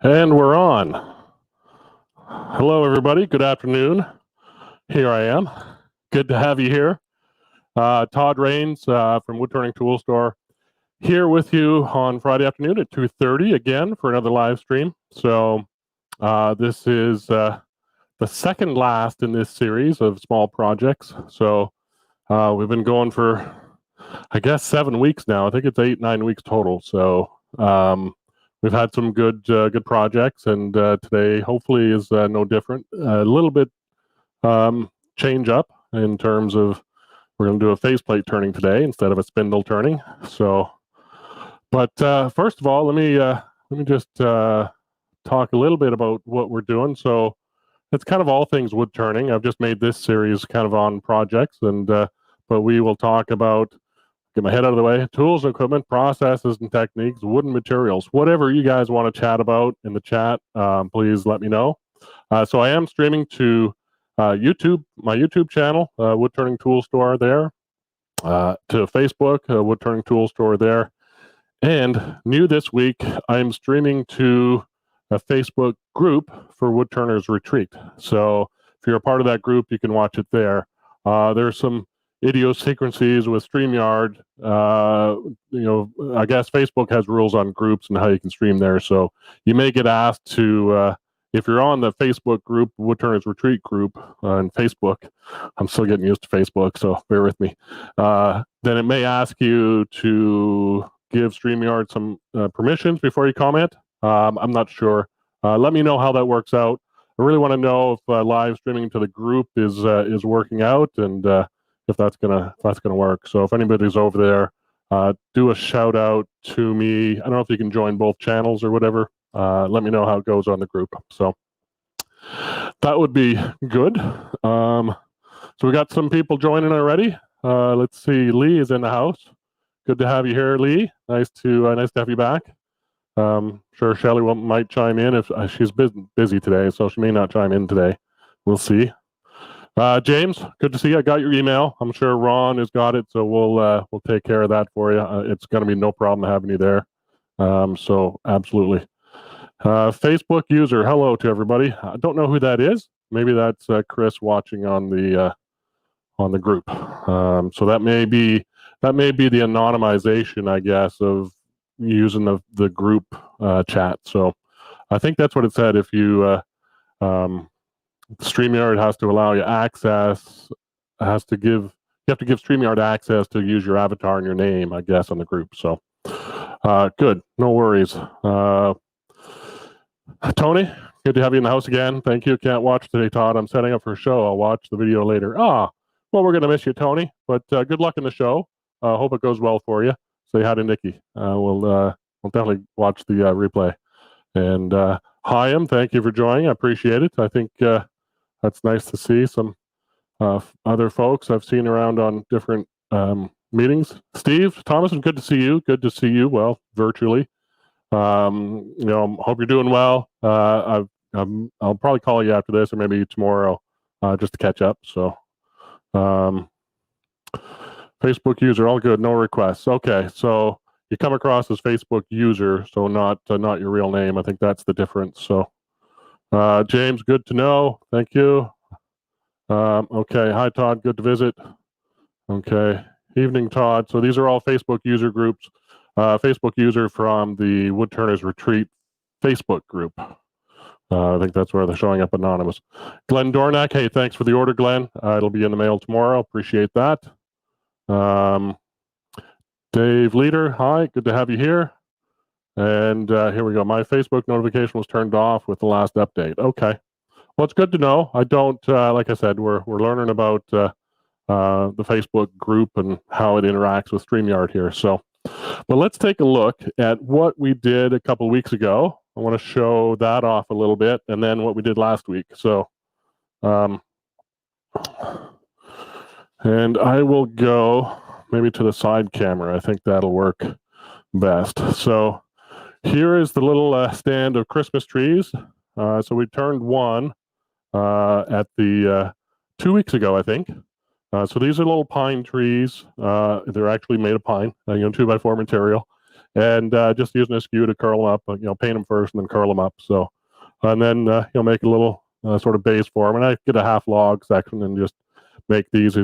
And we're on. Hello, everybody. Good afternoon. Here I am. Good to have you here. Todd Rains from Woodturning Tool Store here with you on Friday afternoon at 2:30 again for another live stream. So this is the second last in this series of small projects. So we've been going for, I guess, 7 weeks now. I think it's 8-9 weeks total. So we've had some good projects, and today hopefully is no different. A little bit change up in terms of we're going to do a faceplate turning today instead of a spindle turning. So, but first of all, let me just talk a little bit about what we're doing. So it's kind of all things wood turning. I've just made this series kind of on projects, and but we will talk about, get my head out of the way, tools and equipment, processes and techniques, wooden materials, whatever you guys want to chat about in the chat, please let me know. So I am streaming to YouTube, my YouTube channel, Woodturning Tool Store there, to Facebook, Woodturning Tool Store there. And new this week, I'm streaming to a Facebook group for Woodturners Retreat. So if you're a part of that group, you can watch it there. There's some idiosyncrasies with StreamYard. I guess Facebook has rules on groups and how you can stream there. So you may get asked to, if you're on the Facebook group, Woodturners Retreat group on Facebook, I'm still getting used to Facebook, so bear with me. Then it may ask you to give StreamYard some permissions before you comment. I'm not sure. Let me know how that works out. I really want to know if live streaming to the group is working out, and if that's gonna work. So if anybody's over there, do a shout out to me. I don't know if you can join both channels or whatever. Let me know how it goes on the group. So that would be good. So we got some people joining already. Let's see. Lee is in the house. Good to have you here, Lee. Nice to have you back. Sure, Shelly might chime in if she's busy today, so she may not chime in today. We'll see. James, good to see you. I got your email. I'm sure Ron has got it, so we'll take care of that for you. It's going to be no problem having you there. So absolutely. Facebook user, hello to everybody. I don't know who that is. Maybe that's Chris watching on the group. So that may be the anonymization, I guess, of using the group chat. So I think that's what it said. If you StreamYard has to allow you access, you have to give StreamYard access to use your avatar and your name, I guess, on the group. So good, no worries. Tony, good to have you in the house again. Thank you. Can't watch today, Todd. I'm setting up for a show. I'll watch the video later. Well, we're going to miss you, Tony, but good luck in the show. Hope it goes well for you. Say hi to Nikki. We'll definitely watch the replay. And Hyam, thank you for joining. I appreciate it. I think that's nice to see some other folks I've seen around on different meetings. Steve Thomas, good to see you. Good to see you. Well, virtually. Hope you're doing well. I'll probably call you after this, or maybe tomorrow, just to catch up. So, Facebook user, all good, no requests. Okay, so you come across as Facebook user, so not your real name. I think that's the difference. So, James, good to know. Thank you. Okay, hi Todd, good to visit. Okay, evening Todd. So these are all Facebook user groups. Facebook user from the Woodturners Retreat Facebook group. I think that's where they're showing up anonymous. Glenn Dornack, hey, thanks for the order, Glenn. It'll be in the mail tomorrow. Appreciate that. Dave Leader, hi, good to have you here. And here we go. My Facebook notification was turned off with the last update. Okay. Well, it's good to know. I don't, like I said, we're learning about the Facebook group and how it interacts with StreamYard here. So, but let's take a look at what we did a couple weeks ago. I want to show that off a little bit, and then what we did last week. So, and I will go maybe to the side camera. I think that'll work best. So here is the little stand of Christmas trees. So we turned one at the 2 weeks ago, I think. So these are little pine trees. They're actually made of pine, 2x4 material. and just using a skew to curl them up, paint them first and then curl them up. So, and then, make a little sort of base for them. And I get a half log section and just make these.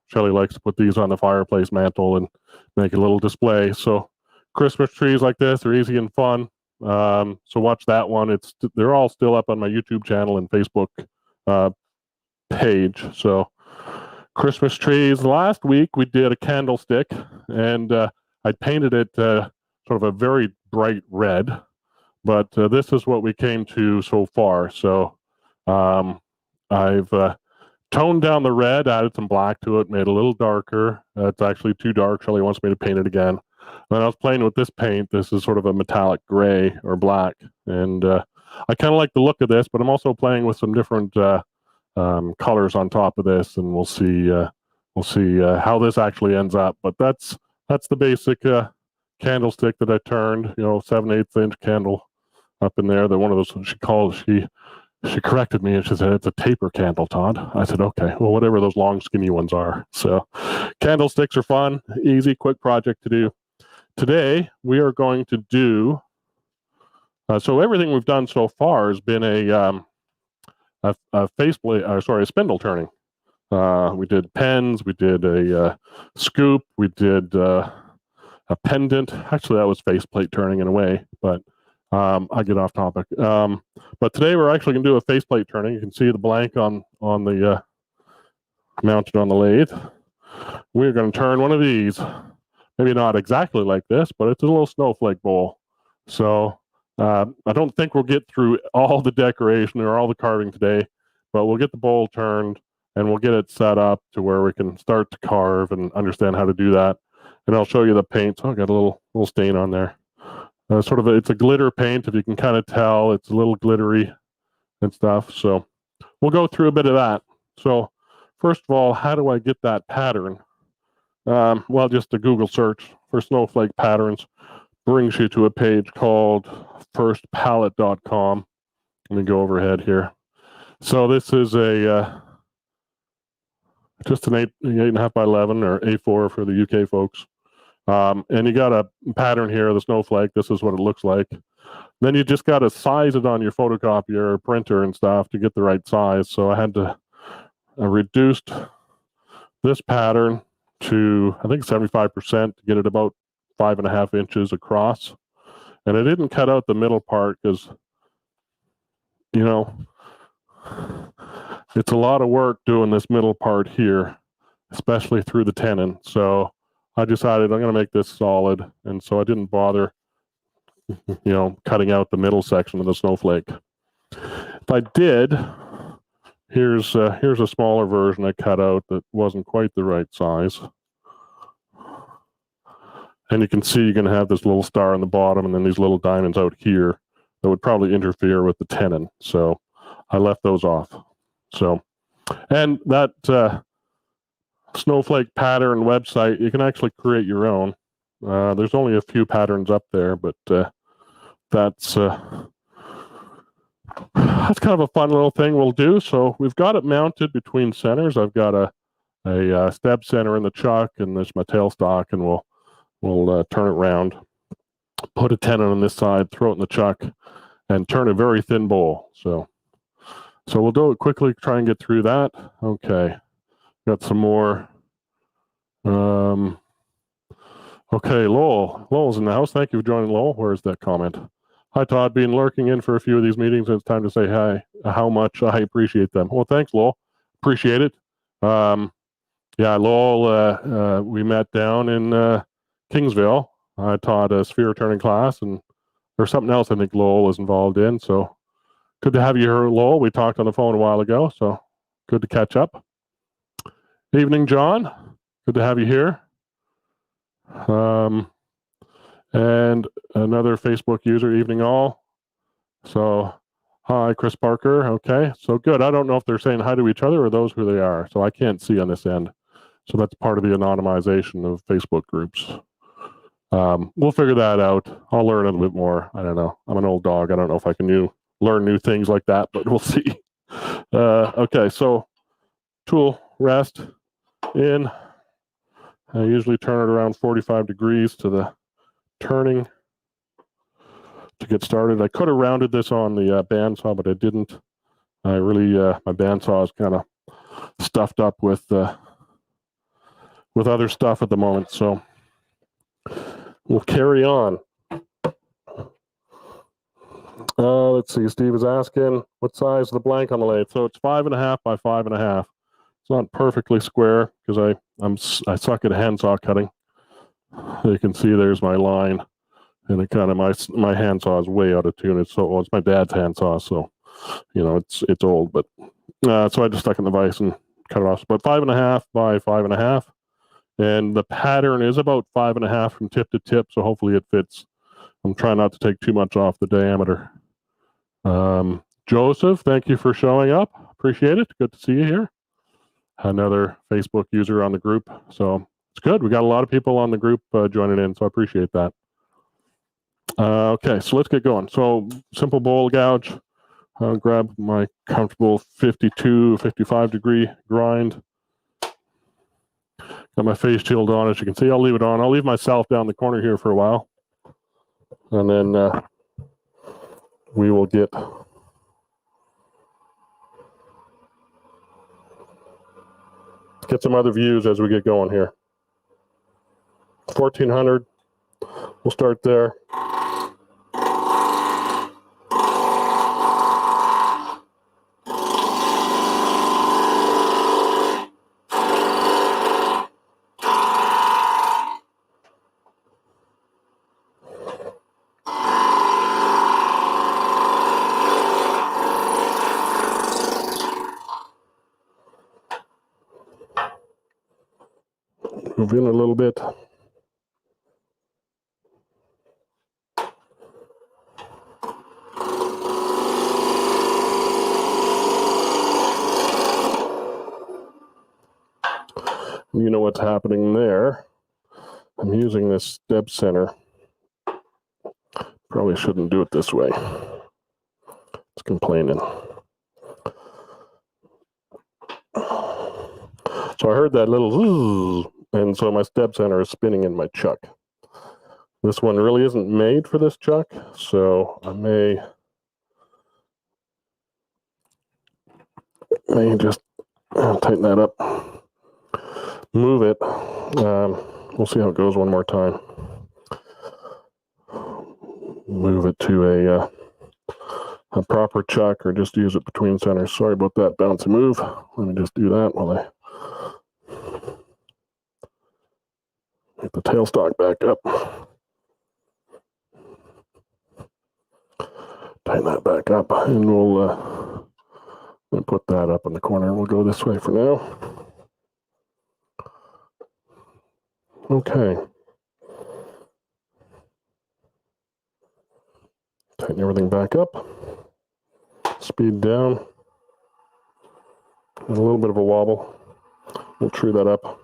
Shelly likes to put these on the fireplace mantle and make a little display. So Christmas trees like this are easy and fun. So watch that one. They're all still up on my YouTube channel and Facebook page. So Christmas trees. Last week we did a candlestick, and I painted it sort of a very bright red, but this is what we came to so far. So I've toned down the red, added some black to it, made it a little darker. It's actually too dark. Shelly wants me to paint it again. When I was playing with this paint, this is sort of a metallic gray or black, and I kind of like the look of this, but I'm also playing with some different colors on top of this, and we'll see how this actually ends up. But that's the basic candlestick that I turned, 7/8 inch candle up in there. That one of those she corrected me and she said it's a taper candle, Todd. I said, okay, well, whatever those long skinny ones are. So candlesticks are fun, easy, quick project to do. Today we are going to do so everything we've done so far has been a spindle turning. We did pens, we did a scoop, we did a pendant. Actually, that was faceplate turning in a way, but I get off topic. But today we're actually going to do a faceplate turning. You can see the blank on the mounted on the lathe. We're going to turn one of these. Maybe not exactly like this, but it's a little snowflake bowl. So I don't think we'll get through all the decoration or all the carving today, but we'll get the bowl turned and we'll get it set up to where we can start to carve and understand how to do that. And I'll show you the paint. So I got a little stain on there. It's a glitter paint. If you can kind of tell, it's a little glittery and stuff. So we'll go through a bit of that. So first of all, how do I get that pattern? Well, just a Google search for snowflake patterns brings you to a page called firstpalette.com. Let me go overhead here. So this is just an 8.5 by 11 or A4 for the UK folks. And you got a pattern here of the snowflake. This is what it looks like. Then you just got to size it on your photocopier or printer and stuff to get the right size. So I had to reduced this pattern to, I think, 75% to get it about 5.5 inches across. And I didn't cut out the middle part because, it's a lot of work doing this middle part here, especially through the tenon. So I decided I'm going to make this solid. And so I didn't bother, cutting out the middle section of the snowflake. If I did, here's a smaller version I cut out that wasn't quite the right size. And you can see you're going to have this little star on the bottom and then these little diamonds out here that would probably interfere with the tenon. So I left those off. So, and that snowflake pattern website, you can actually create your own. There's only a few patterns up there, but that's kind of a fun little thing we'll do. So we've got it mounted between centers. I've got a step center in the chuck, and there's my tailstock, and we'll turn it around, put a tenon on this side, throw it in the chuck, and turn a very thin bowl. So we'll do it quickly, try and get through that. Okay, got some more. Okay, Lowell's in the house. Thank you for joining, Lowell. Where's that comment? Hi, Todd. Been lurking in for a few of these meetings, and it's time to say hi. How much I appreciate them. Well, thanks, Lowell. Appreciate it. Yeah, Lowell, we met down in Kingsville. I taught a sphere turning class, and there's something else I think Lowell was involved in. So good to have you here, Lowell. We talked on the phone a while ago, so good to catch up. Evening, John. Good to have you here. And another Facebook user, evening all. So, hi, Chris Parker. Okay, so good. I don't know if they're saying hi to each other or those who they are. So I can't see on this end. So that's part of the anonymization of Facebook groups. We'll figure that out. I'll learn a little bit more. I don't know. I'm an old dog. I don't know if I can learn new things like that, but we'll see. Okay, so tool rest in. I usually turn it around 45 degrees to the turning to get started. I could have rounded this on the bandsaw, but I didn't. I really, my bandsaw is kind of stuffed up with other stuff at the moment, so we'll carry on. Let's see, Steve is asking, what size is the blank on the lathe? So it's 5.5 by 5.5. It's not perfectly square because I suck at handsaw cutting. You can see there's my line, and it kind of my handsaw is way out of tune. It's my dad's handsaw, so you know it's old. But so I just stuck it in the vise and cut it off. But 5.5 by 5.5, and the pattern is about 5.5 from tip to tip. So hopefully it fits. I'm trying not to take too much off the diameter. Joseph, thank you for showing up. Appreciate it. Good to see you here. Another Facebook user on the group. So it's good. We got a lot of people on the group joining in, so I appreciate that. Okay, so let's get going. So simple bowl gouge. I'll grab my comfortable 52, 55 degree grind. Got my face shield on, as you can see. I'll leave it on. I'll leave myself down the corner here for a while. And then we will get some other views as we get going here. 1400, we'll start there. Move in a little bit. You know what's happening there. I'm using this step center. Probably shouldn't do it this way. It's complaining. So I heard that little zzz, and so my step center is spinning in my chuck. This one really isn't made for this chuck, so I may just tighten that up, move it. We'll see how it goes one more time. Move it to a proper chuck, or just use it between centers. Sorry about that bouncy move. Let me just do that while I get the tailstock back up. Tighten that back up, and we'll put that up in the corner. We'll go this way for now. Okay. Tighten everything back up. Speed down. And a little bit of a wobble. We'll true that up.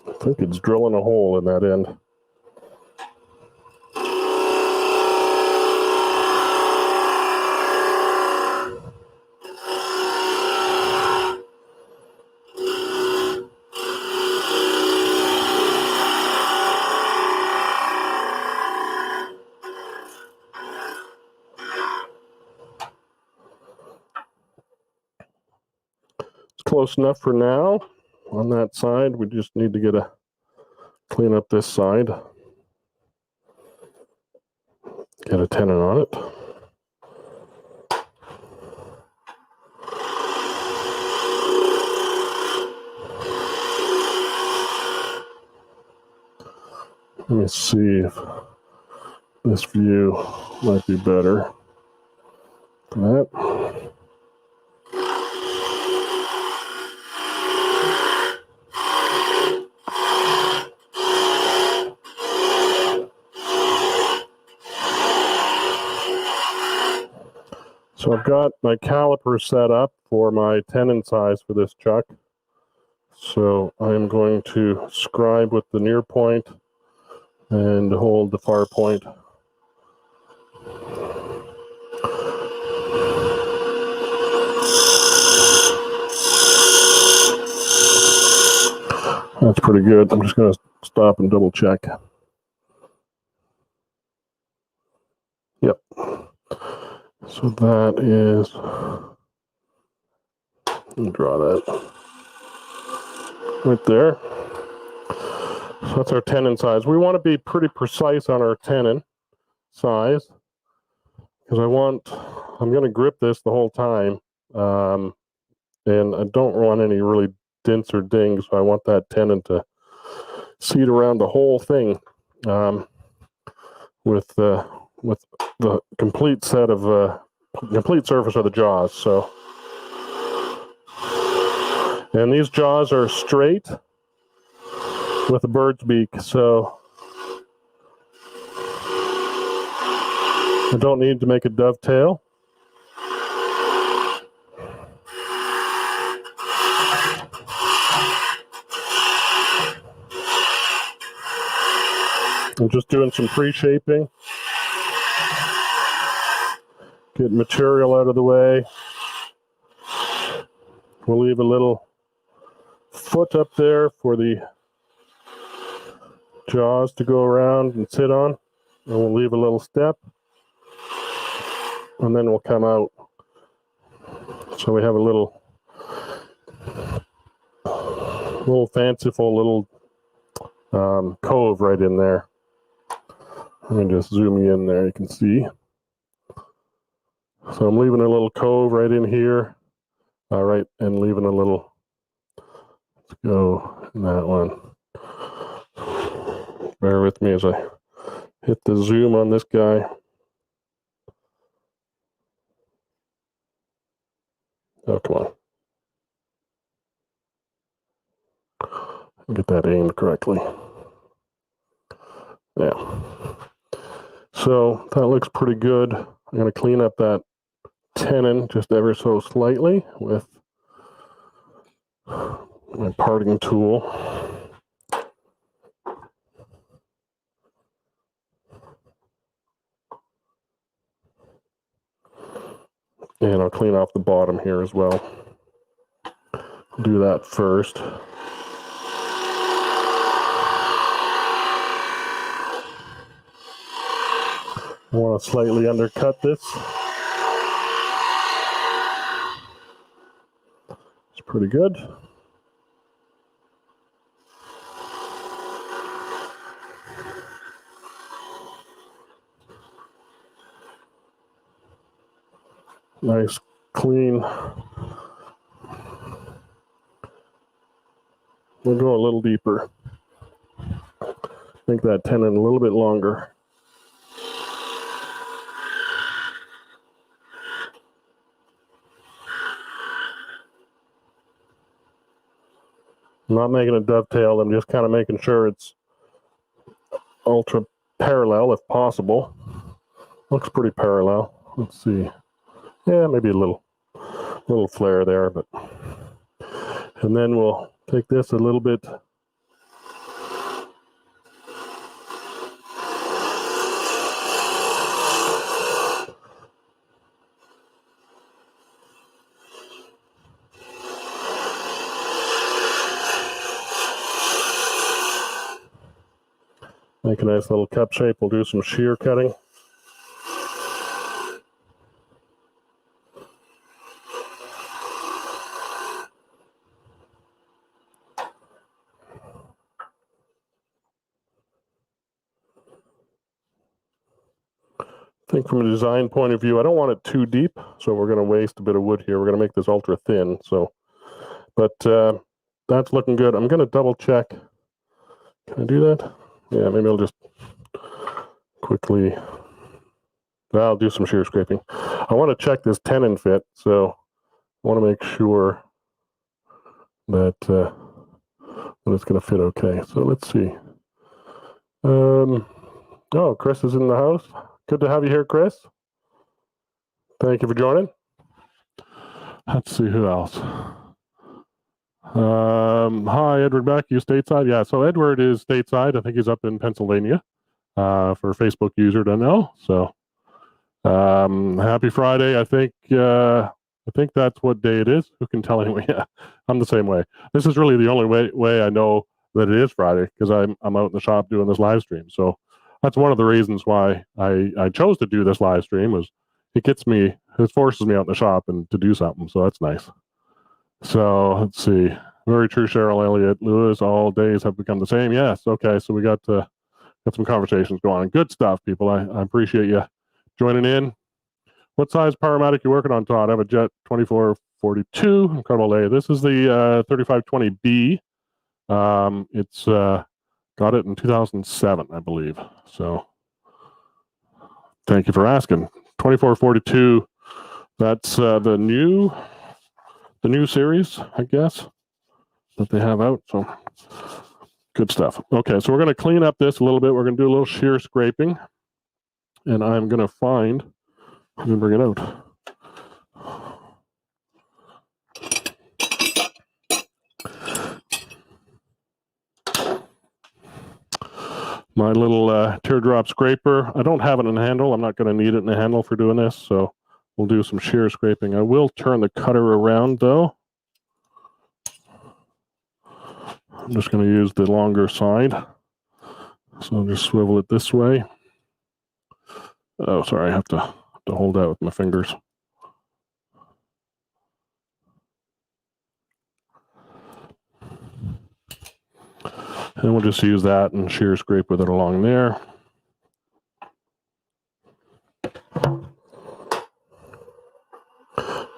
I think it's drilling a hole in that end. It's close enough for now. On that side, we just need to clean up this side. Get a tenon on it. Let me see if this view might be better for that. So I've got my caliper set up for my tenon size for this chuck. So I'm going to scribe with the near point and hold the far point. That's pretty good. I'm just going to stop and double check. Yep. So that is, let me draw that right there. So that's our tenon size. We want to be pretty precise on our tenon size because I'm going to grip this the whole time. And I don't want any really dents or dings, so I want that tenon to seat around the whole thing with the complete set of complete surface of the jaws. So, and these jaws are straight with a bird's beak, so I don't need to make a dovetail. I'm just doing some pre-shaping, get material out of the way. We'll leave a little foot up there for the jaws to go around and sit on, and we'll leave a little step, and then we'll come out. So we have a little fanciful little cove right in there. Let me just zoom you in there, you can see. So I'm leaving a little cove right in here, right, and leaving a little, let's go in that one. Bear with me as I hit the zoom on this guy. Oh, come on. Get that aimed correctly. Yeah. So that looks pretty good. I'm going to clean up that tenon just ever so slightly with my parting tool. And I'll clean off the bottom here as well. Do that first. I want to slightly undercut this. It's pretty good. Nice, clean. We'll go a little deeper. Make that tenon a little bit longer. I'm not making a dovetail, I'm just kind of making sure it's ultra parallel if possible. Looks pretty parallel. Let's see. Yeah, maybe a little flare there, but and then we'll take this a little bit make a nice little cup shape. We'll do some shear cutting. I think from a design point of view, I don't want it too deep, so we're going to waste a bit of wood here. We're going to make this ultra thin. So, but that's looking good. I'm going to double check. Can I do that? Yeah, maybe I'll just quickly. I'll do some shear scraping. I want to check this tenon fit, so I want to make sure that it's going to fit okay. So let's see. Oh, Chris is in the house. Good to have you here, Chris. Thank you for joining. Let's see who else. Hi, Edward Beck. You stateside? Yeah. So Edward is stateside. I think he's up in Pennsylvania. For a Facebook user to know. So happy Friday. I think that's what day it is. Who can tell anyway? Yeah, I'm the same way. This is really the only way I know that it is Friday, because I'm out in the shop doing this live stream. So that's one of the reasons why I chose to do this live stream. Was it forces me out in the shop and to do something. So that's nice. So let's see. Very true, Cheryl Elliott Lewis. All days have become the same. Yes. Okay. So we got some conversations going on. Good stuff, people. I appreciate you joining in. What size Powermatic you working on, Todd? I have a Jet 2442. Incredible lay. This is the 3520B. It's got it in 2007, I believe. So thank you for asking. 2442. That's the new series, I guess, that they have out. So good stuff. Okay, so we're going to clean up this a little bit. We're going to do a little shear scraping, and I'm going to find. Let me bring it out. My little teardrop scraper. I don't have it in a handle. I'm not going to need it in a handle for doing this, so we'll do some shear scraping. I will turn the cutter around, though. I'm just going to use the longer side. So I'll just swivel it this way. Oh, sorry, I have to hold that with my fingers. And we'll just use that and shear scrape with it along there.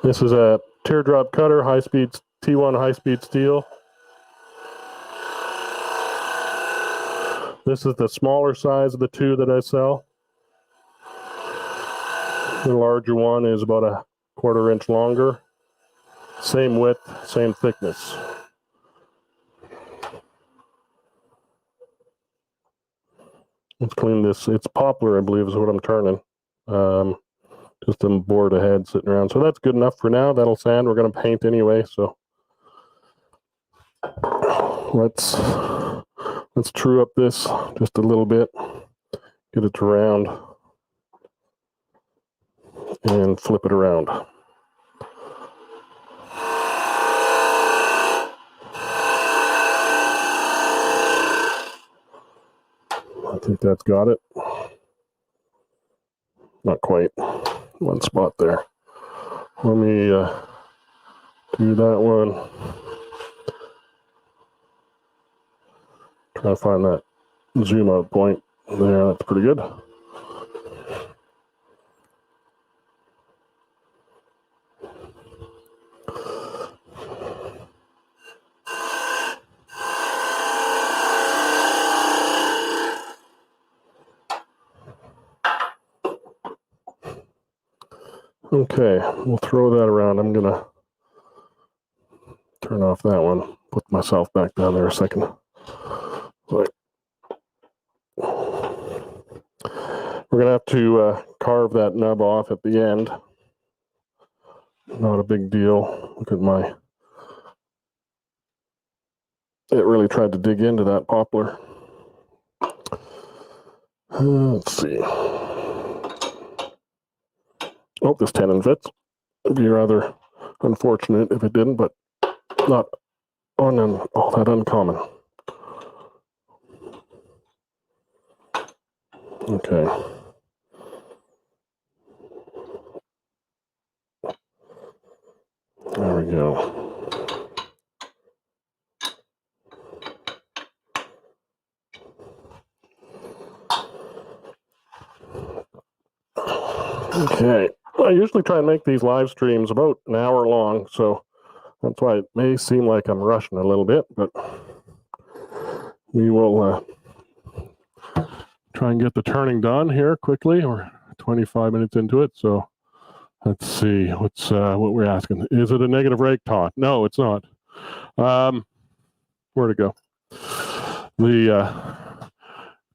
This is a teardrop cutter, high-speed T1 high-speed steel. This is the smaller size of the two that I sell. The larger one is about a 1/4 inch longer. Same width, same thickness. Let's clean this. It's poplar, I believe, is what I'm turning. Just a board ahead sitting around. So that's good enough for now. That'll sand. We're going to paint anyway. So let's true up this just a little bit. Get it to round. And flip it around. I think that's got it. Not quite. One spot there. Let me do that one. Try to find that zoom out point there. That's pretty good. Okay, we'll throw that around. I'm gonna turn off that one. Put myself back down there a second. Right. We're gonna have to carve that nub off at the end. Not a big deal. Look at my. It really tried to dig into that poplar. Let's see. Oh, this tenon fits. It'd be rather unfortunate if it didn't, but not all that uncommon. Okay. There we go. Okay. I usually try and make these live streams about an hour long, so that's why it may seem like I'm rushing a little bit, but we will try and get the turning done here quickly. We're 25 minutes into it, so let's see. What's what we're asking? Is it a negative rake, Todd? No, it's not. Where'd it go? The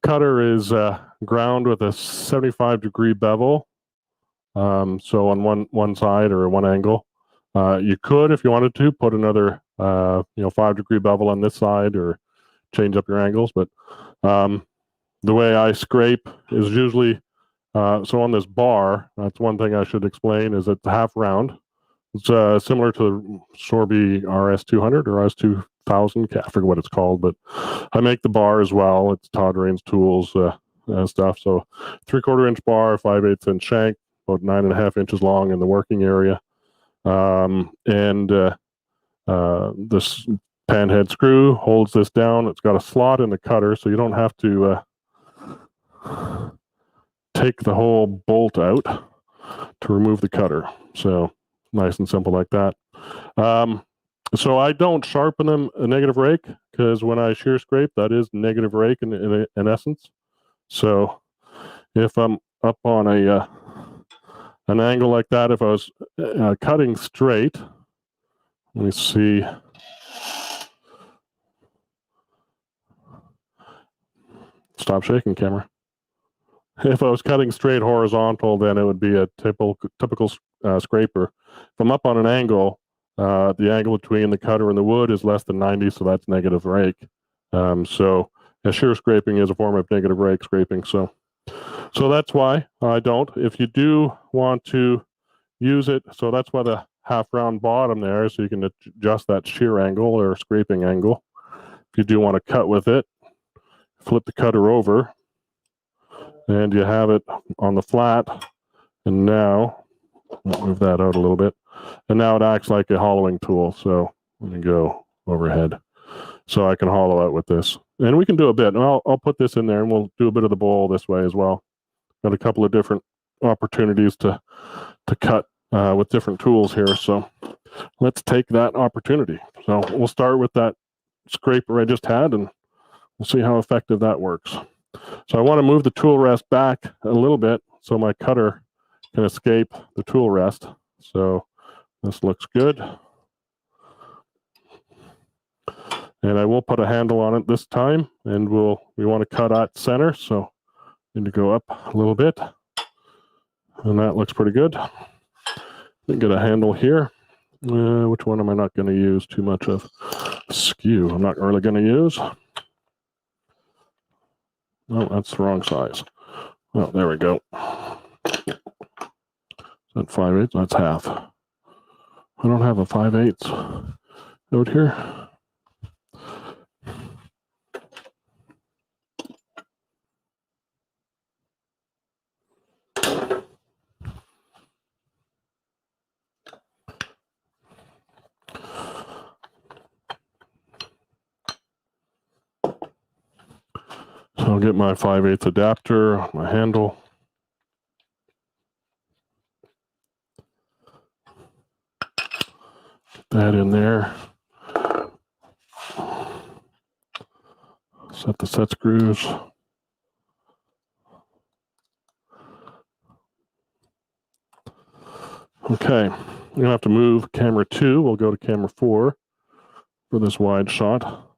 cutter is ground with a 75-degree bevel. So on one side or one angle, You could, if you wanted to, put another 5-degree bevel on this side or change up your angles, but the way I scrape is usually so on this bar. That's one thing I should explain, is it's half round. It's similar to the Sorby RS200 or RS2000. I forget what it's called, but I make the bar as well. It's Todd Rains Tools and stuff. So 3/4 inch bar, 5/8 inch shank, about 9.5 inches long in the working area. This panhead screw holds this down. It's got a slot in the cutter, so you don't have to take the whole bolt out to remove the cutter. So nice and simple like that. So I don't sharpen them a negative rake, because when I shear scrape, that is negative rake in essence. So if I'm up on an angle like that, if I was cutting straight, let me see. Stop shaking, camera. If I was cutting straight horizontal, then it would be a typical scraper. If I'm up on an angle, the angle between the cutter and the wood is less than 90, so that's negative rake. So shear scraping is a form of negative rake scraping. So that's why I don't. If you do want to use it, so that's why the half round bottom there, so you can adjust that shear angle or scraping angle. If you do want to cut with it, flip the cutter over, and you have it on the flat. And now, I'll move that out a little bit. And now it acts like a hollowing tool. So let me go overhead. So I can hollow out with this. And we can do a bit. And I'll put this in there, and we'll do a bit of the bowl this way as well. Got a couple of different opportunities to cut with different tools here. So let's take that opportunity. So we'll start with that scraper I just had, and we'll see how effective that works. So I want to move the tool rest back a little bit so my cutter can escape the tool rest. So this looks good. And I will put a handle on it this time, and we want to cut at center, so need to go up a little bit. And that looks pretty good. Get a handle here. Which one am I not going to use too much of? Skew, I'm not really going to use. Oh, that's the wrong size. Oh, there we go. Is that 5/8? That's half. I don't have a 5/8 out here. So I'll get my 5/8 adapter, my handle. Get that in there. Set the set screws. Okay, I'm gonna have to move camera 2. We'll go to camera 4 for this wide shot.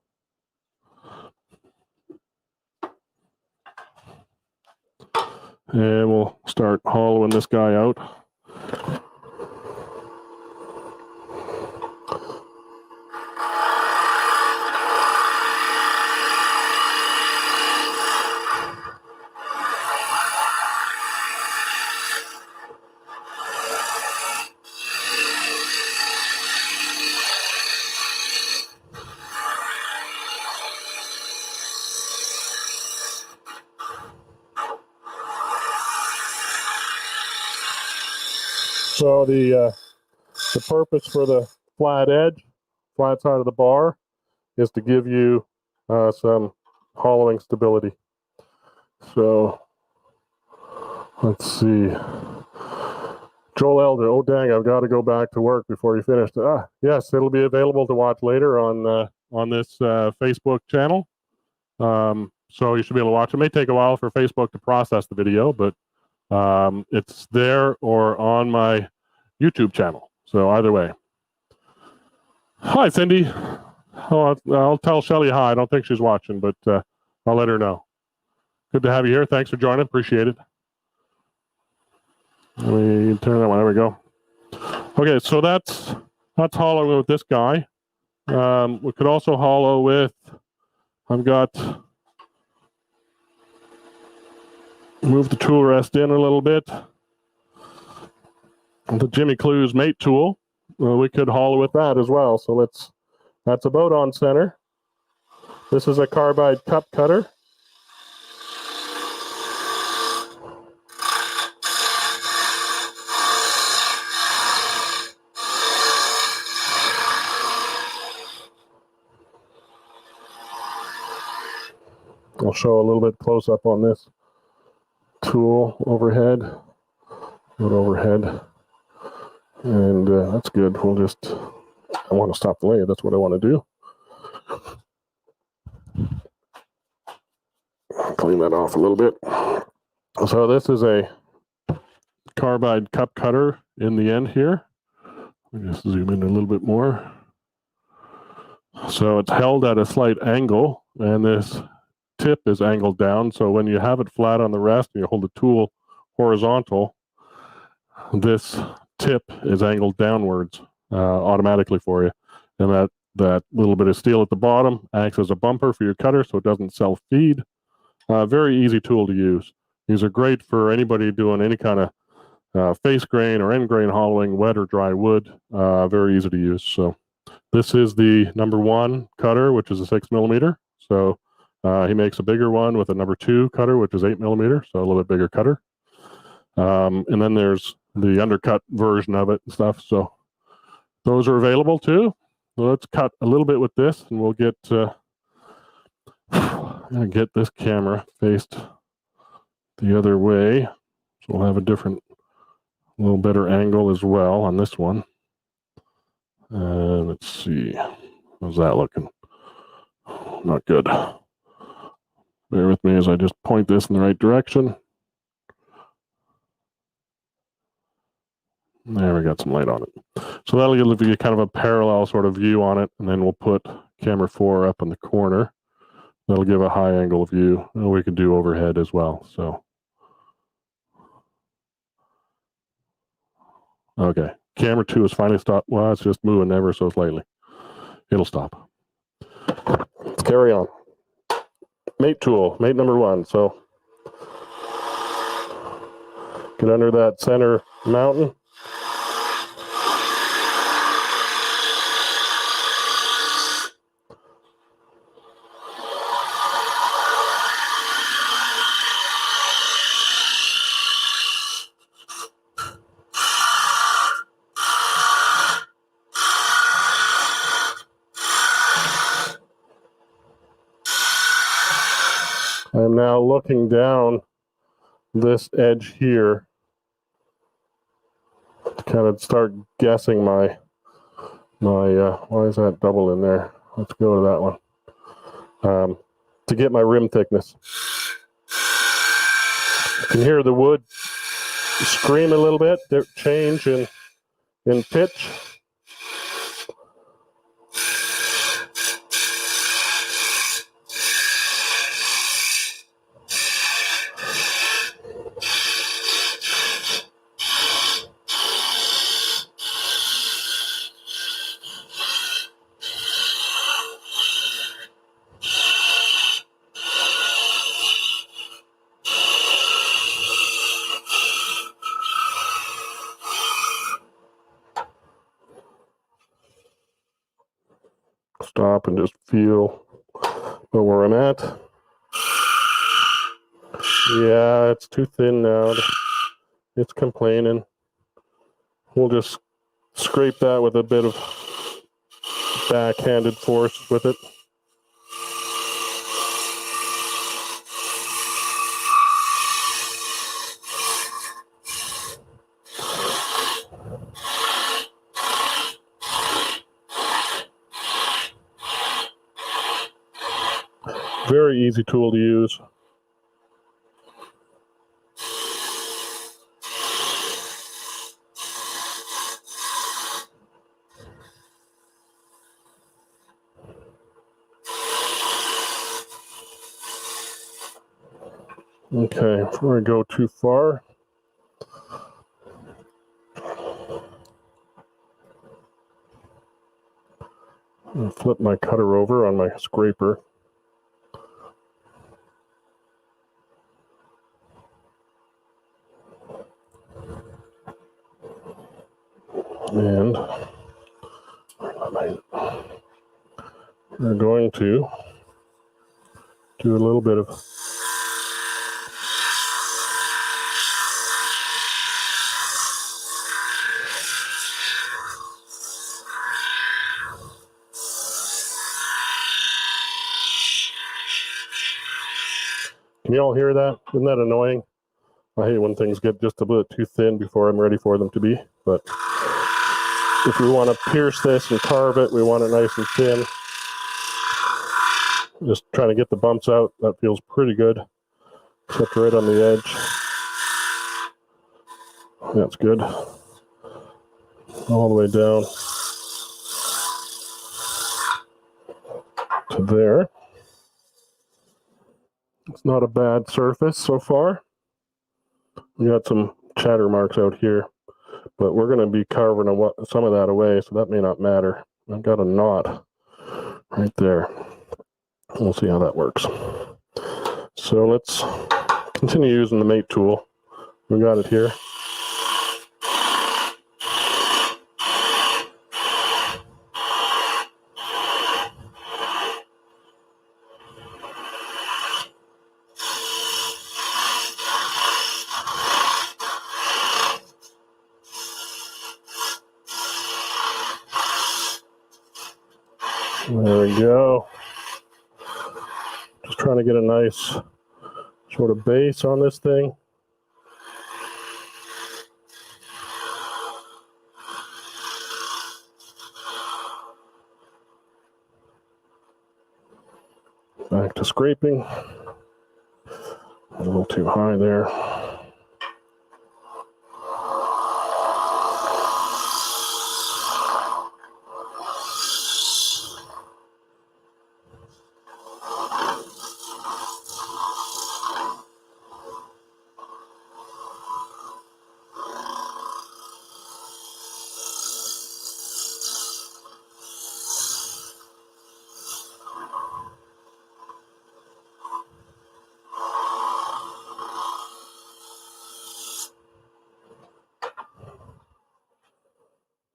And we'll start hollowing this guy out. So the purpose for the flat edge, flat side of the bar, is to give you some hollowing stability. So let's see. Joel Elder, oh dang, I've got to go back to work before you finish. Yes, it'll be available to watch later on this Facebook channel. So you should be able to watch. It may take a while for Facebook to process the video, but it's there or on my YouTube channel. So either way. Hi, Cindy. Oh, I'll tell Shelly hi. I don't think she's watching, but I'll let her know. Good to have you here. Thanks for joining. Appreciate it. Let me turn that one. There we go. Okay, so that's That's hollowing with this guy. We could also hollow with, I've got, move the tool rest in a little bit. The Jimmy Clues mate tool, we could hollow with that as well. So that's about on center. This is a carbide cup cutter. I'll show a little bit close up on this tool overhead, and that's good. I want to stop the lathe. That's what I want to do. Clean that off a little bit. So this is a carbide cup cutter in the end here. Let me just zoom in a little bit more. So it's held at a slight angle, and this tip is angled down. So when you have it flat on the rest and you hold the tool horizontal, this tip is angled downwards automatically for you. And that little bit of steel at the bottom acts as a bumper for your cutter so it doesn't self-feed. Very easy tool to use. These are great for anybody doing any kind of face grain or end grain hollowing, wet or dry wood. Very easy to use. So this is the number 1 cutter, which is a 6mm. So he makes a bigger one with a number 2 cutter, which is 8mm, so a little bit bigger cutter. And then there's the undercut version of it and stuff. So those are available too. So let's cut a little bit with this, and we'll get this camera faced the other way. So we'll have a little better angle as well on this one. Let's see. How's that looking? Not good. Bear with me as I just point this in the right direction. There, we got some light on it. So that'll give you kind of a parallel sort of view on it, and then we'll put camera 4 up in the corner. That'll give a high angle view, and we can do overhead as well. So, okay, camera 2 is finally stopped. Well, it's just moving ever so slightly. It'll stop. Let's carry on. Mate tool, mate number 1. So get under that center mountain. I'm now looking down this edge here to kind of start guessing my why is that double in there? Let's go to that one. To get my rim thickness. You can hear the wood scream a little bit, change in pitch. Stop and just feel where I'm at. Yeah, it's too thin now. It's complaining. We'll just scrape that with a bit of backhanded force with it. Very easy tool to use. Okay, before I go too far, I'll flip my cutter over on my scraper. And we're going to do a little bit of Can you all hear that? Isn't that annoying? I hate when things get just a bit too thin before I'm ready for them to be. But if we want to pierce this and carve it, we want it nice and thin. Just trying to get the bumps out. That feels pretty good. Except right on the edge. That's good. All the way down to there. It's not a bad surface so far. We got some chatter marks out here, but we're going to be carving some of that away, so that may not matter. I've got a knot right there. We'll see how that works. So let's continue using the mate tool. We got it here. There we go. Just trying to get a nice sort of base on this thing. Back to scraping. A little too high there.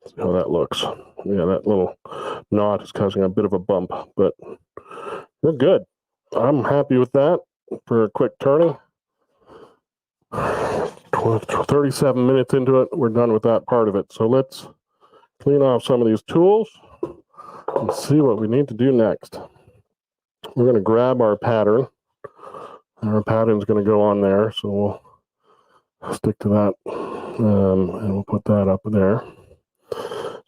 See how that looks. Yeah, that little knot is causing a bit of a bump, but we're good. I'm happy with that for a quick turning. 37 minutes into it, we're done with that part of it. So let's clean off some of these tools and see what we need to do next. We're going to grab our pattern. Our pattern's going to go on there, so we'll stick to that, and we'll put that up there.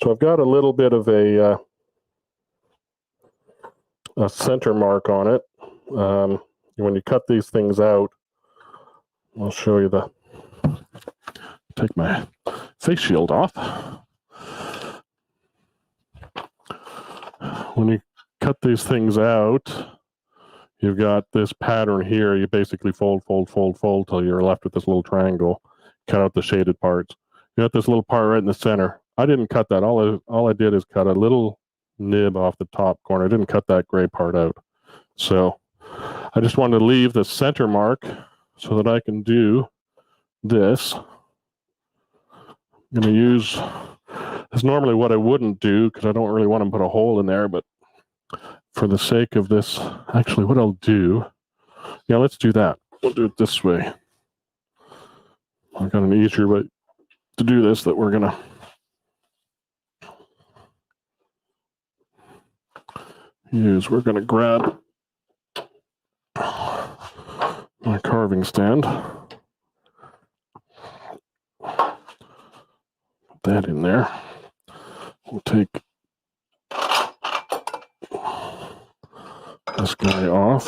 So I've got a little bit of a center mark on it. When you cut these things out, I'll show you take my face shield off. When you cut these things out, you've got this pattern here. You basically fold till you're left with this little triangle. Cut out the shaded parts. You got this little part right in the center. I didn't cut that. All I did is cut a little nib off the top corner. I didn't cut that gray part out. So I just wanted to leave the center mark so that I can do this. I'm going to use, it's normally what I wouldn't do because I don't really want to put a hole in there, but for the sake of this, actually what I'll do, yeah, let's do that. We'll do it this way. I've got an easier way to do this that we're going to use. We're going to grab my carving stand. Put that in there. We'll take this guy off.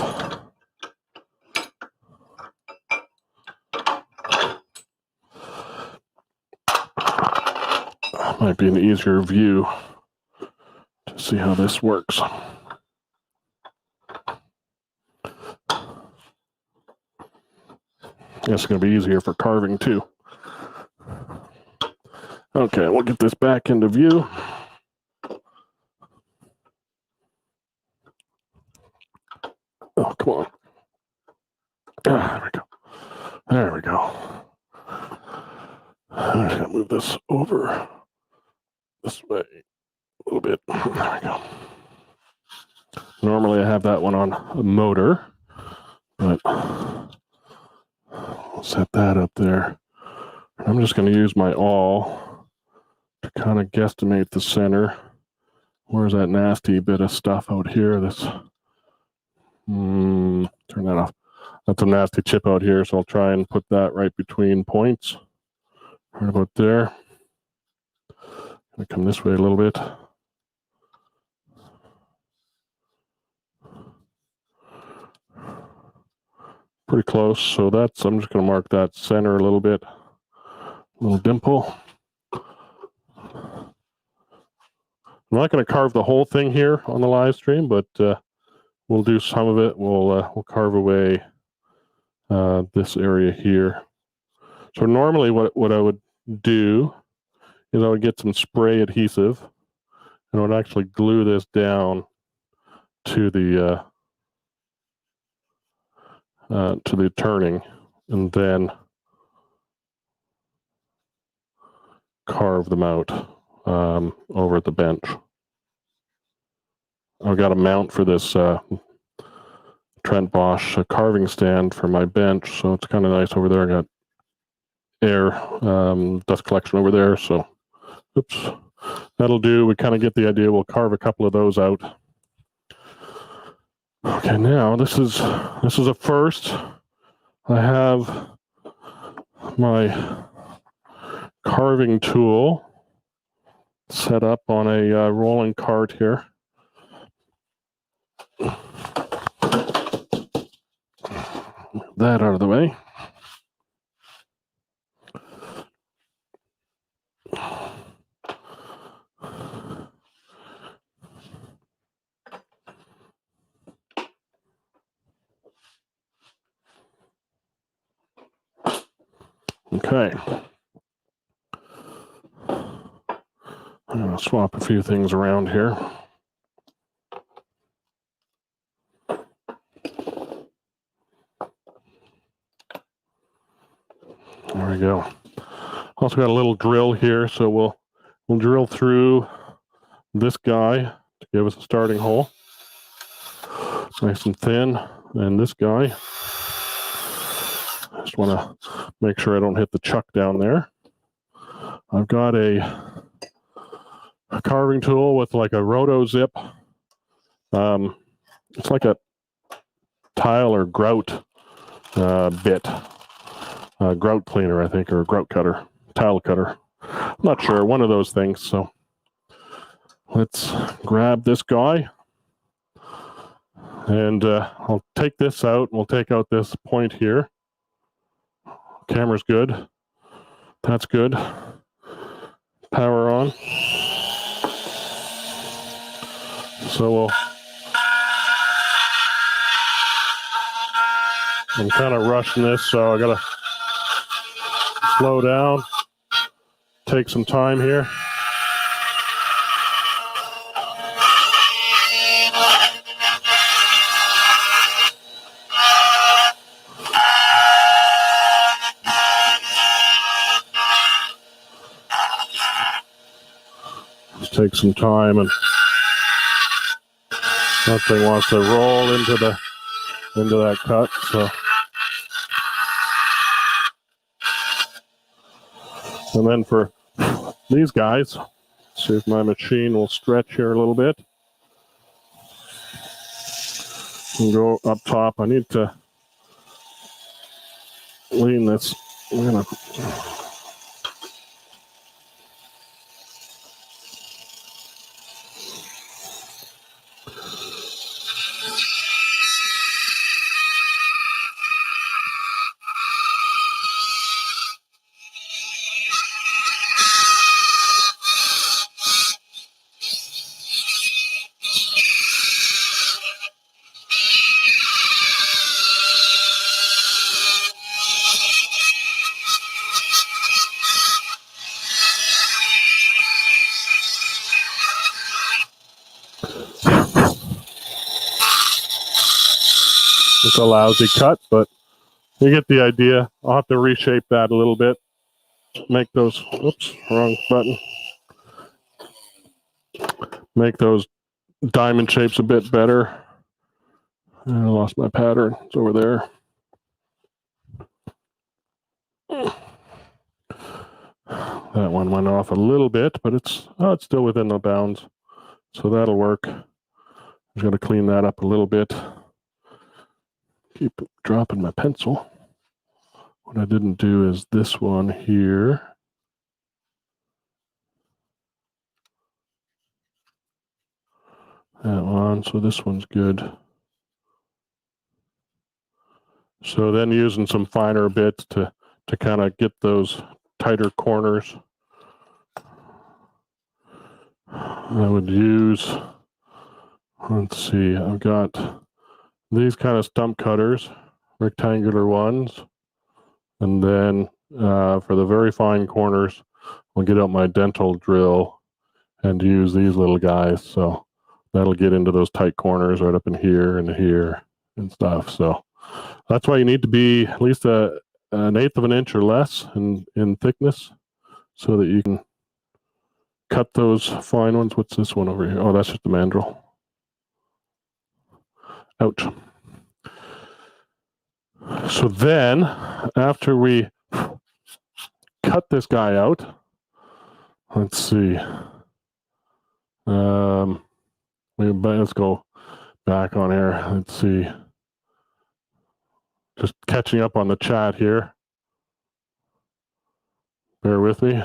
Might be an easier view to see how this works. It's going to be easier for carving too. Okay, we'll get this back into view. Oh, come on. There we go. There we go. I'm just going to move this over this way a little bit. There we go. Normally I have that one on a motor, but I'll set that up there. I'm just going to use my awl to kind of guesstimate the center. Where's that nasty bit of stuff out here? This, turn that off. That's a nasty chip out here, so I'll try and put that right between points. Right about there. Gonna come this way a little bit. Pretty close, so that's, I'm just gonna mark that center a little bit. Little dimple. I'm not gonna carve the whole thing here on the live stream, but we'll do some of it. We'll carve away this area here. So normally what I would do is I would get some spray adhesive and I would actually glue this down to the turning and then carve them out over at the bench. I've got a mount for this Trent Bosch carving stand for my bench, so it's kind of nice over there. I got air dust collection over there, so oops, that'll do. We kind of get the idea. We'll carve a couple of those out. Okay, now this is a first. I have my carving tool set up on a rolling cart here. That out of the way. Okay. I'm going to swap a few things around here. There we go. Also got a little drill here, so we'll drill through this guy to give us a starting hole. Nice and thin. And this guy, I just want to make sure I don't hit the chuck down there. I've got a carving tool with like a roto zip. It's like a tile or grout bit. Grout cleaner, I think, or a grout cutter, tile cutter. I'm not sure, one of those things. So let's grab this guy. And I'll take this out. We'll take out this point here. Camera's good. That's good. Power on. So I'm kind of rushing this, so I gotta slow down. Take some time here. Take some time, and that thing wants to roll into that cut. So, and then for these guys, see if my machine will stretch here a little bit and go up top. I need to lean this. I'm gonna. It's a lousy cut, but you get the idea. I'll have to reshape that a little bit. Make those, oops, wrong button. Make those diamond shapes a bit better. I lost my pattern. It's over there. That one went off a little bit, but it's still within the bounds. So that'll work. I'm just going to clean that up a little bit. Keep dropping my pencil. What I didn't do is this one here. That one, so this one's good. So then using some finer bits to kind of get those tighter corners. I would use, let's see, I've got these kind of stump cutters, rectangular ones. And then for the very fine corners, I'll get out my dental drill and use these little guys. So that'll get into those tight corners right up in here and stuff. So that's why you need to be at least an eighth of an inch or less in thickness so that you can cut those fine ones. What's this one over here? Oh, that's just the mandrel. Ouch. So then, after we cut this guy out, let's see. Let's go back on here. Let's see. Just catching up on the chat here. Bear with me.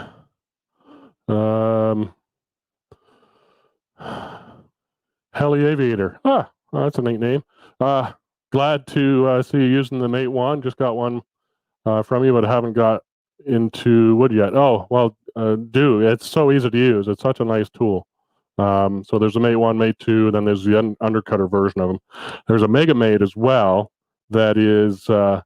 Heli Aviator. That's a neat name. Glad to see you using the Mate 1. Just got one from you, but haven't got into wood yet. Oh, well, do. It's so easy to use. It's such a nice tool. So there's a Mate 1, Mate 2, then there's the undercutter version of them. There's a Mega Mate as well that is, the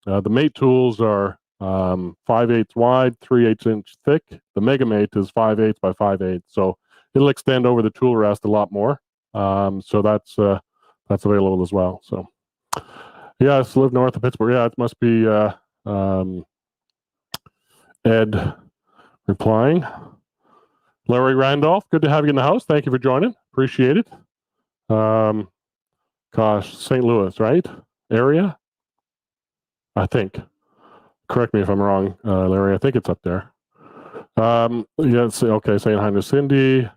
Mate tools are 5/8 wide, 3/8 inch thick. The Mega Mate is 5/8 by 5/8. So it'll extend over the tool rest a lot more. So that's available as well. So yes, live north of Pittsburgh. Yeah, it must be Ed replying. Larry Randolph, good to have you in the house. Thank you for joining. Appreciate it. Gosh, St. Louis, right? Area? I think. Correct me if I'm wrong, Larry. I think it's up there. Yes, okay, saying hi to Cindy.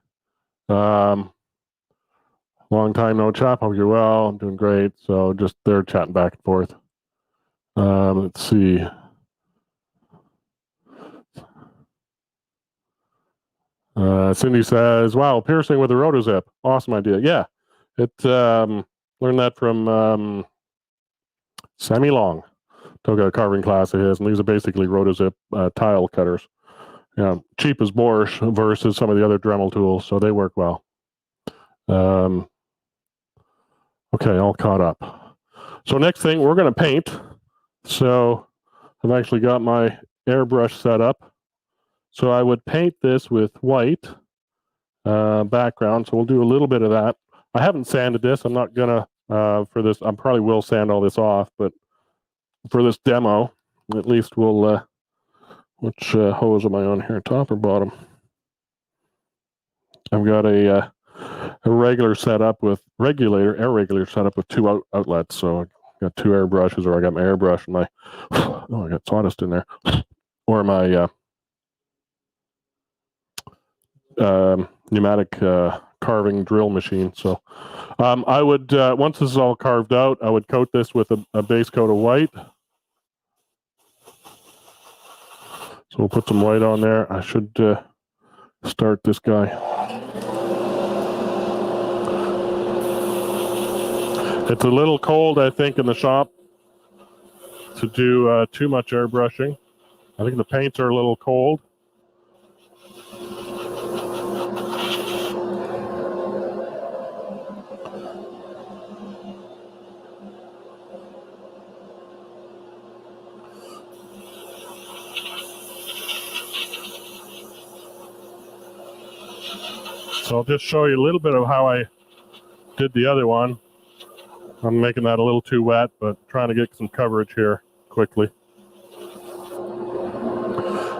Long time no chat. Hope you're well. I'm doing great. So just they're chatting back and forth. Let's see. Cindy says, wow, piercing with a rotozip. Awesome idea. Yeah. Learned that from Sammy Long. Took a carving class of his, and these are basically rotozip tile cutters. Cheap as borscht versus some of the other Dremel tools, so they work well. Okay, all caught up. So next thing, we're going to paint. So I've actually got my airbrush set up. So I would paint this with white background. So we'll do a little bit of that. I haven't sanded this. I'm not going to, for this, I probably will sand all this off, but for this demo, at least we'll, which hose am I on here, top or bottom? I've got a regular setup with air regulator setup with two outlets. So I got two airbrushes, or I got my airbrush and my, I got sawdust in there, or my pneumatic carving drill machine. So I would, once this is all carved out, I would coat this with a base coat of white. So we'll put some white on there. I should start this guy. It's a little cold, I think, in the shop to do too much airbrushing. I think the paints are a little cold. So I'll just show you a little bit of how I did the other one. I'm making that a little too wet, but trying to get some coverage here quickly.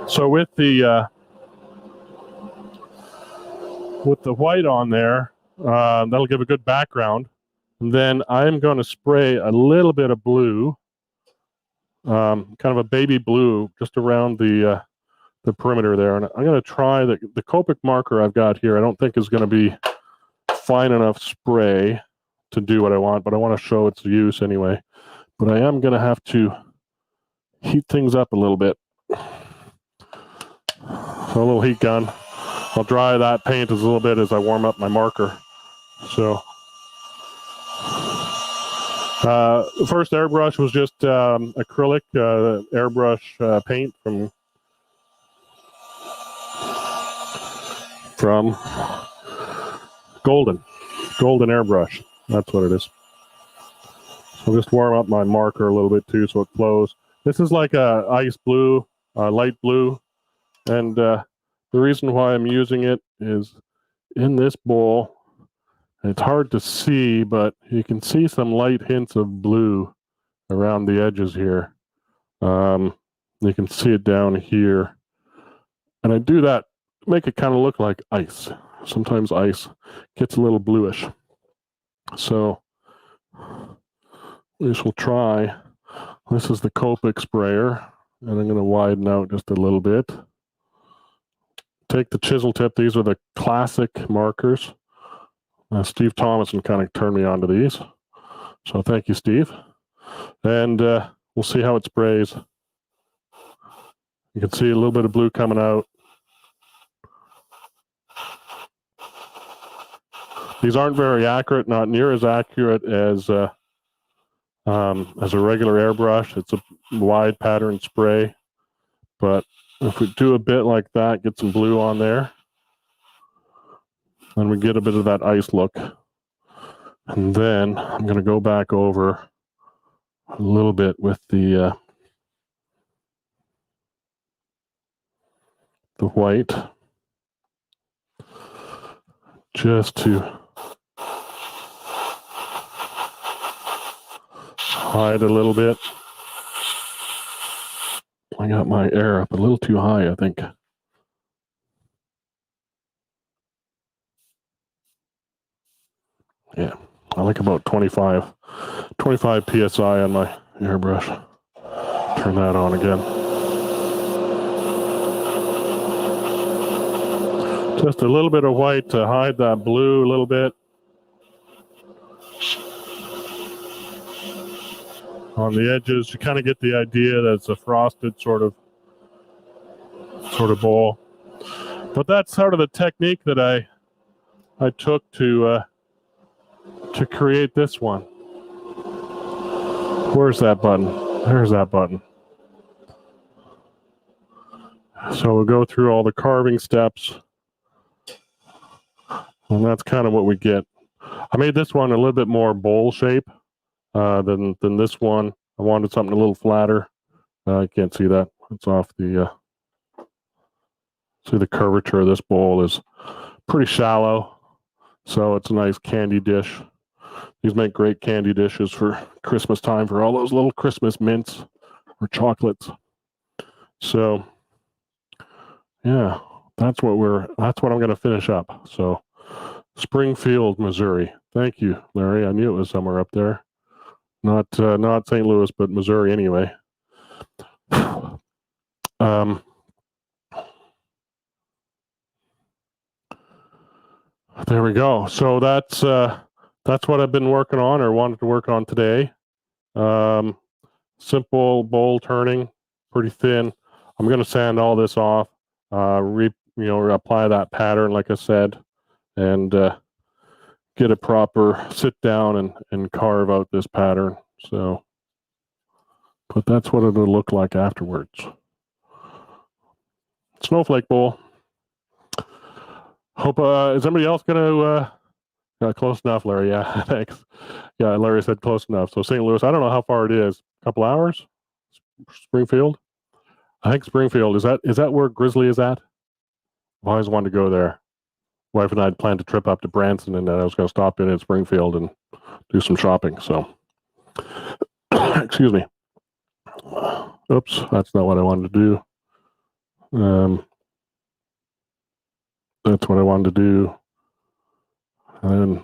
So with the white on there, that'll give a good background. And then I'm going to spray a little bit of blue, kind of a baby blue, just around the perimeter there. And I'm going to try the Copic marker I've got here. I don't think is going to be fine enough spray to do what I want, but I want to show its use anyway. But I am going to have to heat things up a little bit. So a little heat gun. I'll dry that paint a little bit as I warm up my marker. So the first airbrush was just acrylic airbrush paint from Golden airbrush. That's what it is. So I'll just warm up my marker a little bit too so it flows. This is like a ice blue, light blue. And the reason why I'm using it is in this bowl, it's hard to see, but you can see some light hints of blue around the edges here. You can see it down here. And I do that, make it kind of look like ice. Sometimes ice gets a little bluish. So we shall try. This is the Copic Sprayer, and I'm going to widen out just a little bit. Take the chisel tip. These are the classic markers. Steve Thomason kind of turned me on to these. So thank you, Steve. And we'll see how it sprays. You can see a little bit of blue coming out. These aren't very accurate, not near as accurate as a regular airbrush. It's a wide pattern spray. But if we do a bit like that, get some blue on there, and we get a bit of that ice look. And then I'm going to go back over a little bit with the white, just to hide a little bit. I got my air up a little too high, I think. Yeah, I like about 25 PSI on my airbrush. Turn that on again. Just a little bit of white to hide that blue a little bit. On the edges, you kind of get the idea that it's a frosted sort of bowl. But that's sort of the technique that I took to create this one. Where's that button? There's that button. So we'll go through all the carving steps, and that's kind of what we get. I made this one a little bit more bowl shape than this one. I wanted something a little flatter. I can't see that. It's off the. See, the curvature of this bowl is pretty shallow, so it's a nice candy dish. These make great candy dishes for Christmas time for all those little Christmas mints or chocolates. So, yeah, that's what I'm going to finish up. So, Springfield, Missouri. Thank you, Larry. I knew it was somewhere up there. Not St. Louis, but Missouri anyway. There we go. So that's what I've been working on or wanted to work on today. Simple bowl turning, pretty thin. I'm going to sand all this off, apply that pattern, like I said, and get a proper sit down and carve out this pattern. So, but that's what it'll look like afterwards. Snowflake bowl. Hope, is anybody else going to, close enough, Larry, yeah, thanks. Yeah, Larry said close enough. So St. Louis, I don't know how far it is, a couple hours? Springfield? I think Springfield, is that where Grizzly is at? I've always wanted to go there. Wife and I had planned to trip up to Branson, and then I was going to stop in Springfield and do some shopping. So, excuse me. Oops, that's not what I wanted to do. That's what I wanted to do. And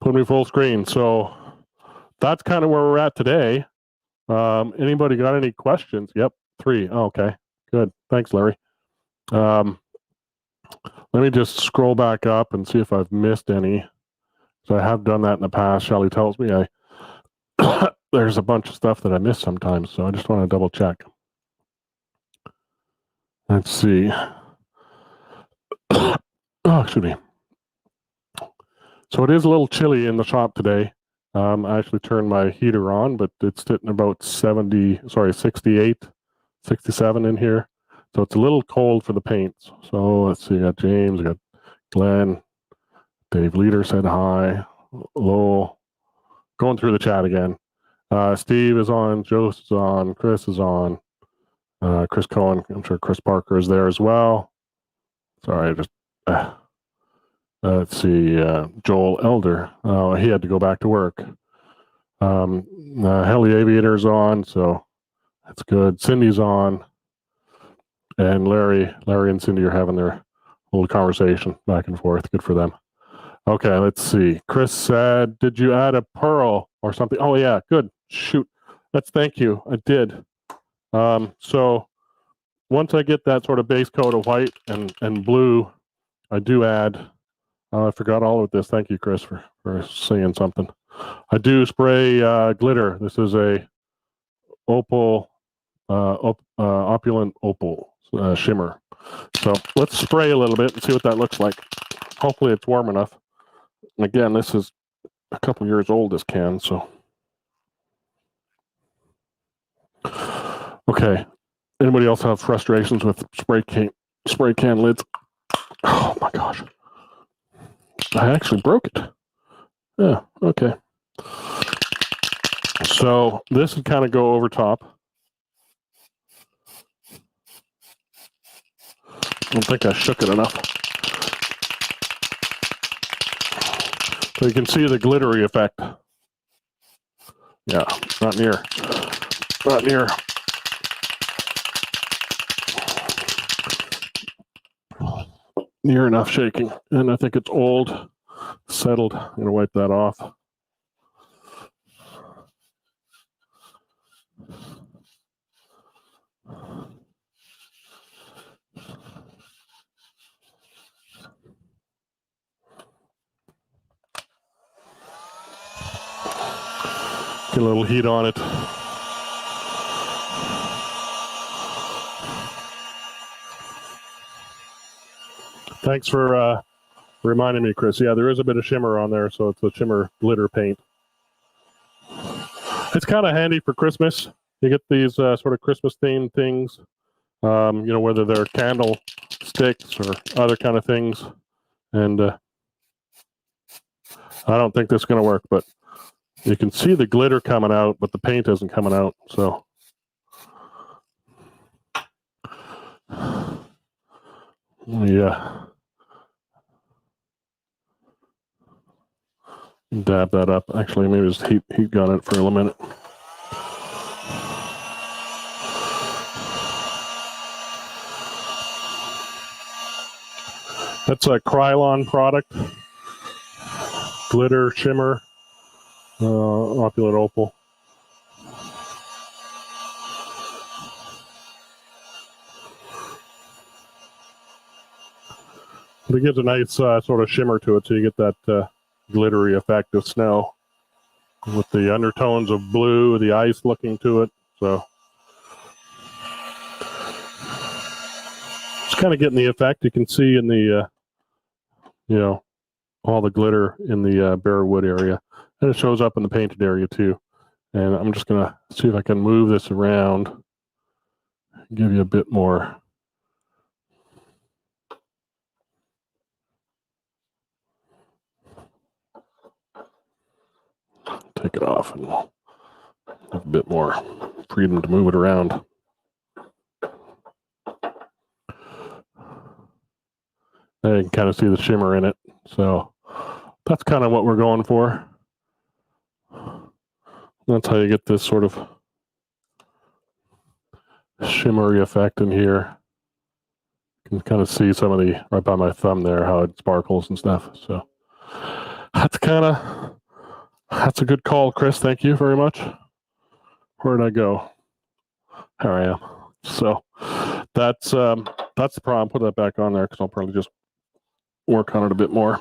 put me full screen. So that's kind of where we're at today. Anybody got any questions? Yep, 3. Oh, okay, good. Thanks, Larry. Let me just scroll back up and see if I've missed any. So I have done that in the past. Shelly tells me there's a bunch of stuff that I miss sometimes, so I just want to double check. Let's see. Oh, excuse me. So it is a little chilly in the shop today. I actually turned my heater on, but it's sitting about 68, 67 in here. So it's a little cold for the paints. So let's see, I got James, I got Glenn, Dave Leader said hi, Lowell, going through the chat again. Steve is on, Joseph is on, Chris is on, Chris Cohen, I'm sure Chris Parker is there as well. Sorry, I just, let's see, Joel Elder, he had to go back to work. Heli Aviator's on, so that's good. Cindy's on. And Larry and Cindy are having their little conversation back and forth. Good for them. Okay, let's see. Chris said, did you add a pearl or something? Oh, yeah, good. Shoot. Thank you. I did. So once I get that sort of base coat of white and blue, I do add, I forgot all of this. Thank you, Chris, for saying something. I do spray glitter. This is a opal, opulent opal shimmer. So let's spray a little bit and see what that looks like. Hopefully it's warm enough. Again, this is a couple years old, this can, so. Okay. Anybody else have frustrations with spray can lids? Oh my gosh. I actually broke it. Yeah, okay. So this would kind of go over top. I don't think I shook it enough. So you can see the glittery effect. Yeah, not near. Not near. Near enough shaking. And I think it's old, settled. I'm going to wipe that off. Get a little heat on it. Thanks for reminding me, Chris. Yeah, there is a bit of shimmer on there, so it's a shimmer glitter paint. It's kind of handy for Christmas. You get these sort of Christmas themed things, you know, whether they're candle sticks or other kind of things. And I don't think this is going to work, but you can see the glitter coming out, but the paint isn't coming out. So yeah, dab that up. Actually, maybe just heat gun it for a minute. That's a Krylon product, glitter shimmer, opulent opal. But it gives a nice sort of shimmer to it, so you get that glittery effect of snow with the undertones of blue, the ice looking to it. So it's kind of getting the effect you can see in the, you know, all the glitter in the bare wood area. And it shows up in the painted area too. And I'm just going to see if I can move this around, give you a bit more. Take it off and have a bit more freedom to move it around. And you can kind of see the shimmer in it. So that's kind of what we're going for. That's how you get this sort of shimmery effect in here. You can kind of see some of the, right by my thumb there, how it sparkles and stuff. So that's a good call, Chris. Thank you very much. Where did I go? Here I am. So that's the problem. Put that back on there because I'll probably just work on it a bit more.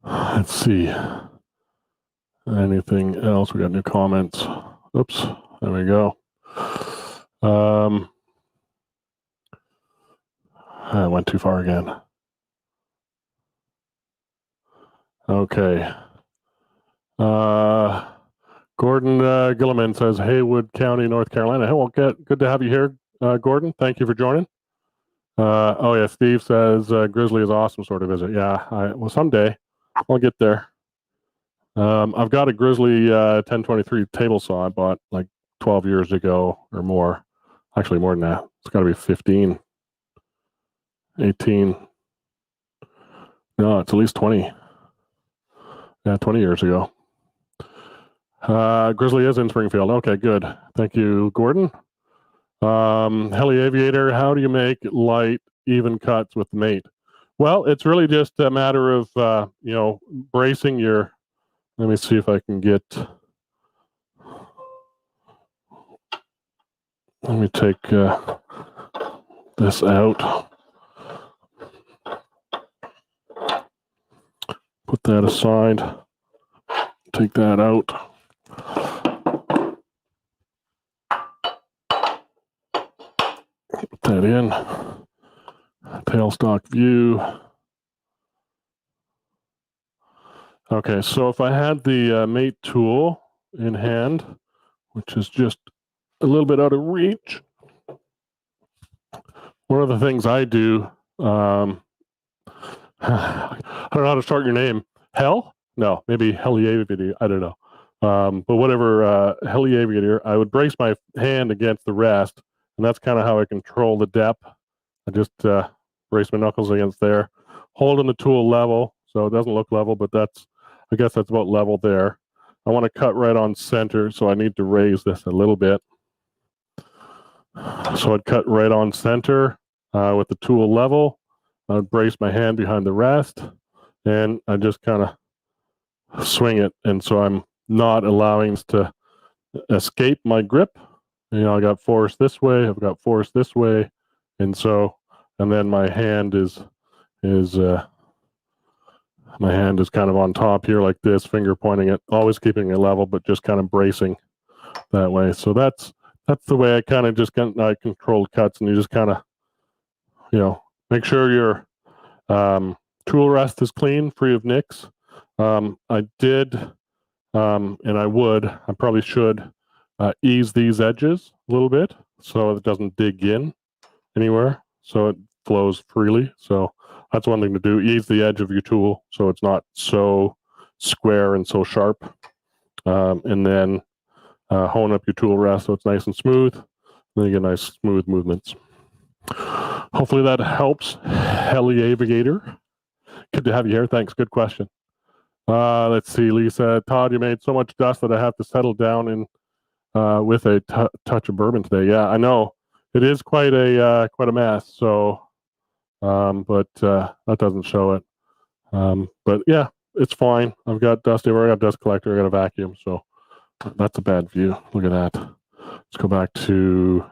Let's see. Anything else? We got new comments. Oops. There we go. I went too far again. Okay. Gordon Gilliman says, Haywood County, North Carolina. Hey, well, good to have you here, Gordon. Thank you for joining. Oh, yeah, Steve says, Grizzly is awesome sort of visit. Yeah, well, someday I'll get there. I've got a Grizzly 1023 table saw I bought like 12 years ago or more. Actually, more than that. It's got to be 15, 18. No, it's at least 20. Yeah, 20 years ago. Grizzly is in Springfield. Okay, good. Thank you, Gordon. Heli Aviator, how do you make light, even cuts with the mate? Well, it's really just a matter of, bracing your, let me see if I can get, let me take this out. Put that aside. Take that out. Put that in. Tailstock view. Okay, so if I had the mate tool in hand, which is just a little bit out of reach, one of the things I do, I don't know how to start your name. Hell? No, maybe Heli Aviator. I don't know. But whatever, Heli Aviator, I would brace my hand against the rest, and that's kind of how I control the depth. I just brace my knuckles against there, holding the tool level, so it doesn't look level, but I guess that's about level there. I want to cut right on center, so I need to raise this a little bit. So I'd cut right on center with the tool level. I'd brace my hand behind the rest, and I just kind of swing it, and so I'm not allowing it to escape my grip. I got force this way, I've got force this way, and then my hand is kind of on top here like this, finger pointing it, always keeping it level, but just kind of bracing that way. So that's the way I kind of just I control cuts, and you just kind of, make sure your tool rest is clean, free of nicks. I did, and I probably should ease these edges a little bit so it doesn't dig in anywhere, so it flows freely. So that's one thing to do, ease the edge of your tool so it's not so square and so sharp. And then hone up your tool rest so it's nice and smooth. Then you get nice smooth movements. Hopefully that helps, Heli Aviator. Good to have you here. Thanks. Good question. Let's see, Lisa. Todd, you made so much dust that I have to settle down in with a touch of bourbon today. Yeah, I know. It is quite a mess. So, but that doesn't show it. But yeah, it's fine. I've got dust everywhere. I got a dust collector. I got a vacuum. So that's a bad view. Look at that. Let's go back to.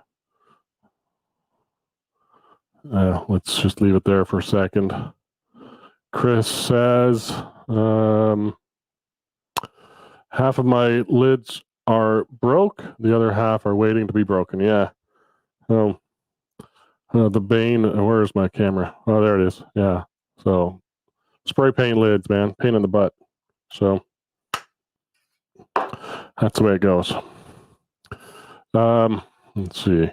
Let's just leave it there for a second. Chris says, half of my lids are broke, the other half are waiting to be broken. Yeah. The Bane, where's my camera? Oh, there it is. Yeah. So spray paint lids, man, pain in the butt. So that's the way it goes. Let's see.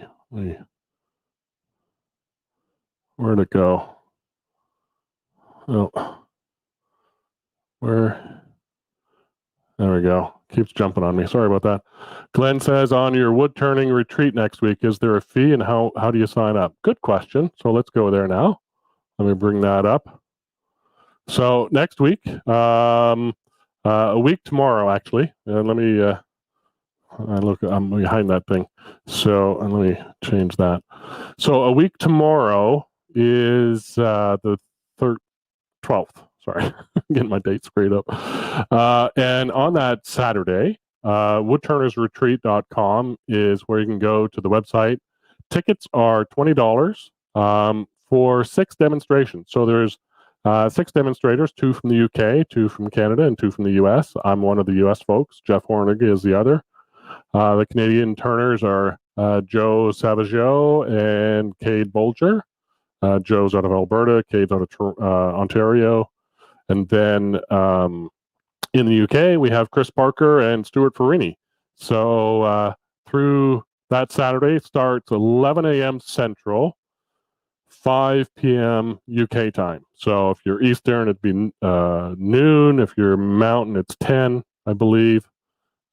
Where'd it go? Oh, where? There we go. Keeps jumping on me. Sorry about that. Glenn says, on your wood turning retreat next week, is there a fee, and how do you sign up? Good question. So let's go there now. Let me bring that up. So next week, a week tomorrow, actually. Let me look. I'm behind that thing. So let me change that. So a week tomorrow is the 12th. Sorry, getting my dates straight up. And on that Saturday, woodturnersretreat.com is where you can go to the website. Tickets are $20 for 6 demonstrations. So there's 6 demonstrators, 2 from the UK, 2 from Canada, and 2 from the US. I'm one of the US folks. Jeff Hornig is the other. The Canadian turners are Joe Savageau and Cade Bolger. Joe's out of Alberta, Cade's out of Ontario. And then in the UK, we have Chris Parker and Stuart Farini. So through that Saturday, starts 11 a.m. Central, 5 p.m. UK time. So if you're Eastern, it'd be noon. If you're Mountain, it's 10, I believe.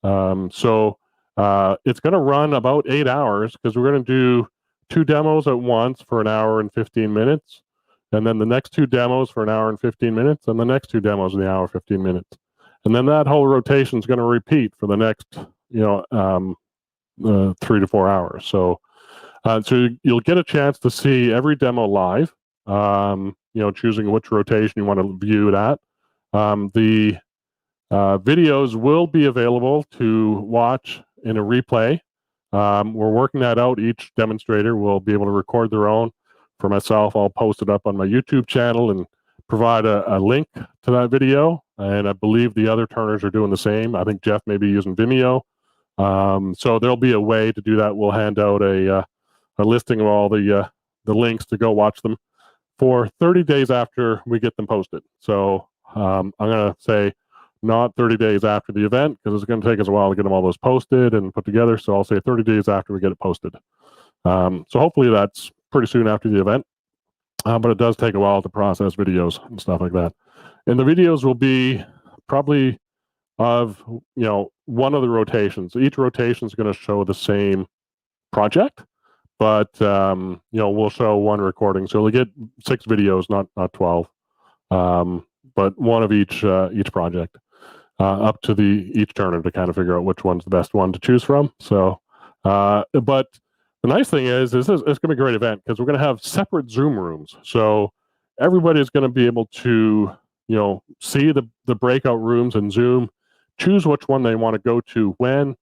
So it's going to run about 8 hours because we're going to do 2 demos at once for an hour and 15 minutes. And then the next 2 demos for an hour and 15 minutes, and the next 2 demos in the hour 15 minutes. And then that whole rotation is going to repeat for the next, 3 to 4 hours. So you'll get a chance to see every demo live, choosing which rotation you want to view it at. The videos will be available to watch in a replay. We're working that out. Each demonstrator will be able to record their own. For myself, I'll post it up on my YouTube channel and provide a link to that video. And I believe the other turners are doing the same. I think Jeff may be using Vimeo. So there'll be a way to do that. We'll hand out a listing of all the links to go watch them for 30 days after we get them posted. So I'm going to say not 30 days after the event because it's going to take us a while to get them all those posted and put together. So I'll say 30 days after we get it posted. So hopefully that's pretty soon after the event. But it does take a while to process videos and stuff like that. And the videos will be probably of, one of the rotations. Each rotation is going to show the same project, but, we'll show one recording. So you'll get 6 videos, not 12, but one of each project, up to each turner to kind of figure out which one's the best one to choose from. So, but the nice thing is it's going to be a great event because we're going to have separate Zoom rooms. So everybody's going to be able to, see the breakout rooms in Zoom, choose which one they want to go to when.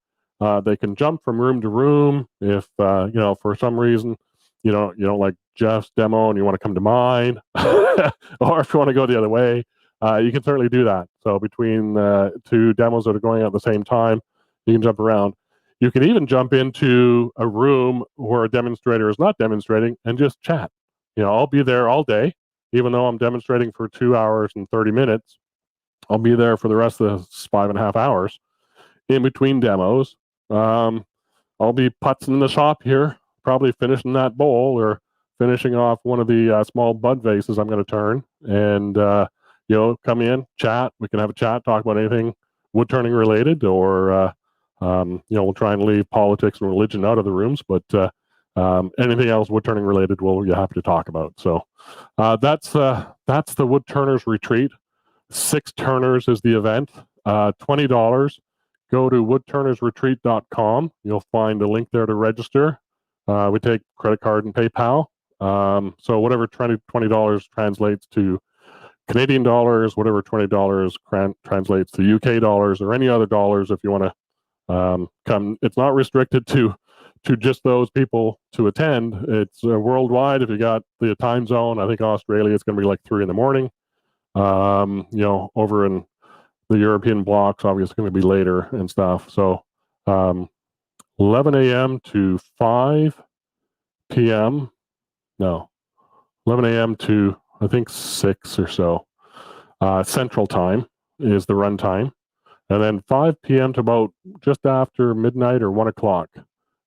They can jump from room to room if, for some reason, you don't like Jeff's demo and you want to come to mine, or if you want to go the other way, you can certainly do that. So between 2 demos that are going out at the same time, you can jump around. You can even jump into a room where a demonstrator is not demonstrating and just chat. I'll be there all day, even though I'm demonstrating for 2 hours and 30 minutes. I'll be there for the rest of the 5.5 hours in between demos. I'll be putzing in the shop here, probably finishing that bowl or finishing off one of the small bud vases I'm going to turn. And, come in, chat. We can have a chat, talk about anything wood turning related, or we'll try and leave politics and religion out of the rooms, but anything else wood turning related, we'll be happy to talk about. So that's the Wood Turners Retreat. 6 turners is the event. $20. Go to woodturnersretreat.com. You'll find a link there to register. We take credit card and PayPal. So whatever $20 translates to Canadian dollars, whatever $20 translates to UK dollars, or any other dollars if you want to come. It's not restricted to just those people to attend. It's worldwide. If you got the time zone, I think Australia, it's going to be like 3 in the morning. Over in the European blocks, obviously, it's going to be later and stuff. So 11 a.m. to 5 p.m. No, 11 a.m. to I think 6 or so Central Time is the run time. And then 5 p.m. to about just after midnight or 1 o'clock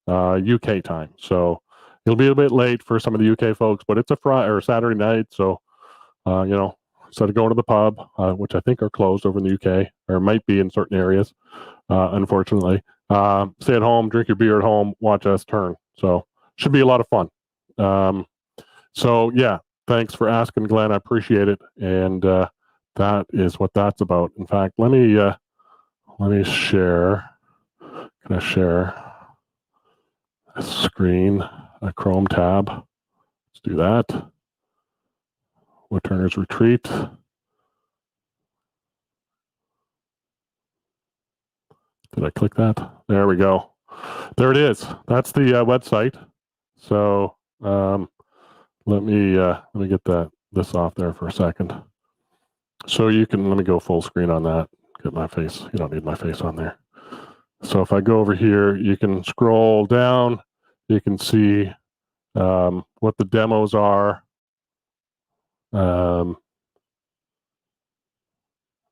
UK time. So it'll be a bit late for some of the UK folks, but it's a Friday or Saturday night. So, instead of going to the pub, which I think are closed over in the UK, or might be in certain areas, unfortunately, stay at home, drink your beer at home, watch us turn. So should be a lot of fun. So yeah, Thanks for asking, Glenn. I appreciate it. And that is what that's about. In fact, let me share. Can I share a screen, a Chrome tab? Let's do that. Woodturner's Retreat. Did I click that? There we go. There it is. That's the website. So let me get this off there for a second. So you can, let me go full screen on that. Get my face. You don't need my face on there. So if I go over here, you can scroll down. You can see what the demos are. I'm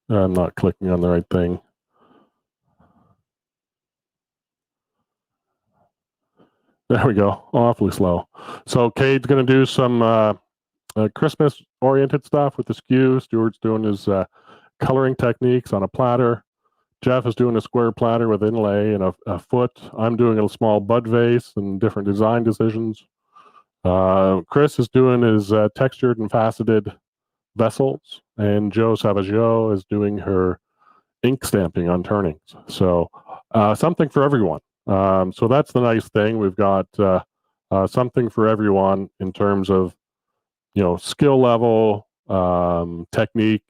not clicking on the right thing. There we go. Awfully slow. So Cade's going to do some Christmas-oriented stuff with the skew. Stuart's doing his coloring techniques on a platter. Jeff is doing a square platter with inlay and a foot. I'm doing a small bud vase and different design decisions. Chris is doing his textured and faceted vessels, and Joe Savageau is doing her ink stamping on turnings. So something for everyone. So that's the nice thing. We've got something for everyone in terms of, you know, skill level, technique,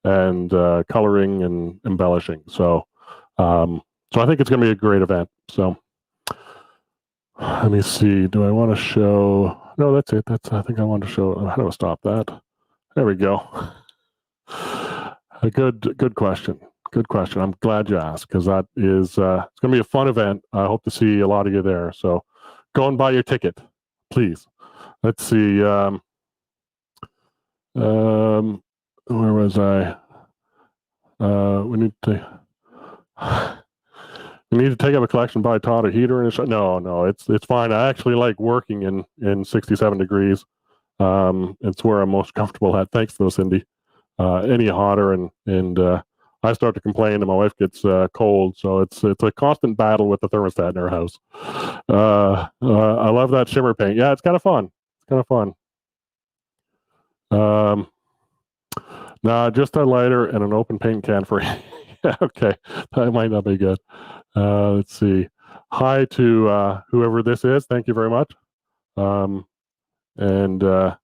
and coloring and embellishing. So I think it's going to be a great event. So let me see. Do I want to show? No, that's it. I think I want to show. How do I stop that? There we go. A good question. Good question. I'm glad you asked, because that is it's going to be a fun event. I hope to see a lot of you there. So go and buy your ticket, please. Let's see. Where was I? We need to take up a collection, buy Todd a heater and a no, it's fine. I actually like working in 67 degrees. It's where I'm most comfortable at. Thanks though, Cindy. Any hotter and I start to complain and my wife gets cold, so it's a constant battle with the thermostat in our house. I love that shimmer paint. Yeah, it's kind of fun. It's kind of fun. Nah, just a lighter and an open paint can for yeah, okay, that might not be good. Let's see. Hi to whoever this is. Thank you very much. And I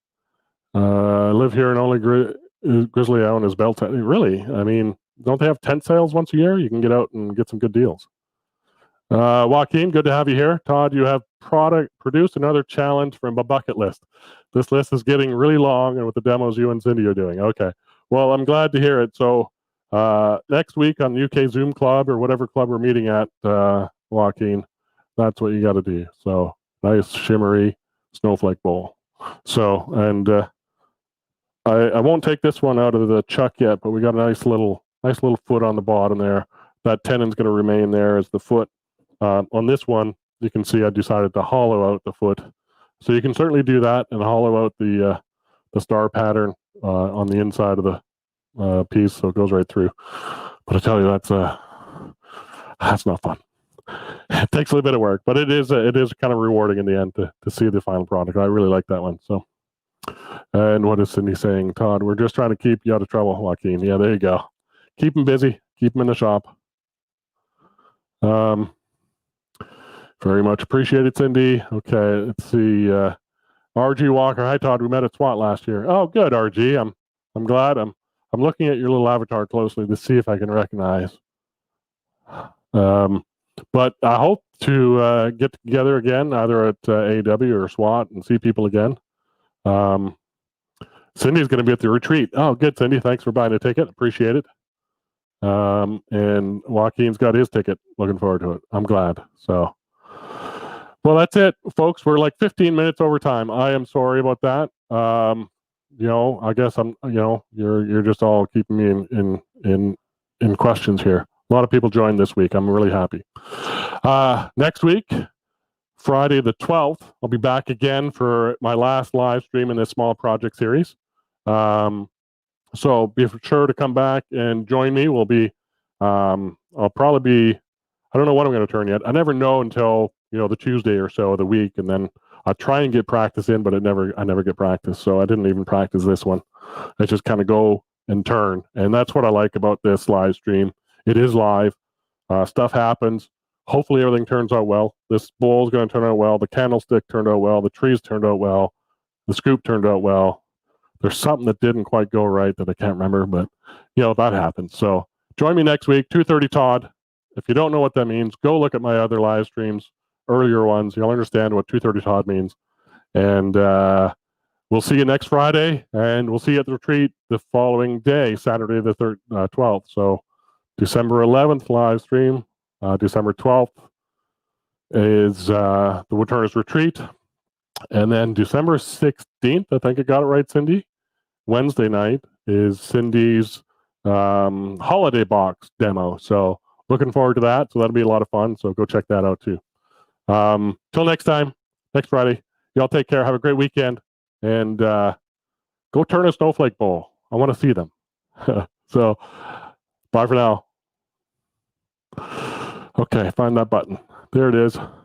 live here in only Grizzly Island is belt. Really? I mean, don't they have tent sales once a year? You can get out and get some good deals. Joaquin, good to have you here. Todd, you have produced another challenge from a bucket list. This list is getting really long, and with the demos you and Cindy are doing. Okay. Well, I'm glad to hear it. So next week on UK Zoom Club or whatever club we're meeting at, Joaquin, that's what you got to do. So nice shimmery snowflake bowl. So, and I won't take this one out of the chuck yet, but we got a nice little foot on the bottom there. That tenon's going to remain there as the foot. On this one, you can see I decided to hollow out the foot. So you can certainly do that and hollow out the star pattern on the inside of the piece, so it goes right through. But I tell you, that's not fun. It takes a little bit of work, but it is kind of rewarding in the end to see the final product. I really like that one. So, and what is Cindy saying, Todd? We're just trying to keep you out of trouble, Joaquin. Yeah, there you go. Keep them busy. Keep them in the shop. Very much appreciated, Cindy. Okay, let's see. RG Walker. Hi, Todd. We met at SWAT last year. Oh, good, RG. I'm glad. I'm looking at your little avatar closely to see if I can recognize. But I hope to get together again, either at AW or SWAT, and see people again. Cindy's going to be at the retreat. Oh, good, Cindy. Thanks for buying a ticket. Appreciate it. And Joaquin's got his ticket. Looking forward to it. I'm glad. So, well, that's it, folks. We're like 15 minutes over time. I am sorry about that. You know, I guess you're just all keeping me in questions here. A lot of people joined this week. I'm really happy. Next week, Friday the 12th, I'll be back again for my last live stream in this small project series. So be sure to come back and join me. We'll be, I'll probably be, I don't know what I'm going to turn yet. I never know until, the Tuesday or so of the week. And then I try and get practice in, but I never get practice. So I didn't even practice this one. I just kind of go and turn. And that's what I like about this live stream. It is live. Stuff happens. Hopefully everything turns out well. This bowl is going to turn out well. The candlestick turned out well. The trees turned out well. The scoop turned out well. There's something that didn't quite go right that I can't remember, but that happens. So join me next week, 2:30 Todd. If you don't know what that means, go look at my other live streams, earlier ones. You'll understand what 2:30 Todd means. And we'll see you next Friday, and we'll see you at the retreat the following day, Saturday the 12th. So December 11th live stream. December 12th is the Woodturners retreat. And then December 16th, I think I got it right, Cindy. Wednesday night is Cindy's holiday box demo. So looking forward to that. So that'll be a lot of fun. So go check that out too. Till next time, next Friday. Y'all take care. Have a great weekend. And go turn a snowflake bowl. I want to see them. So bye for now. Okay, find that button. There it is.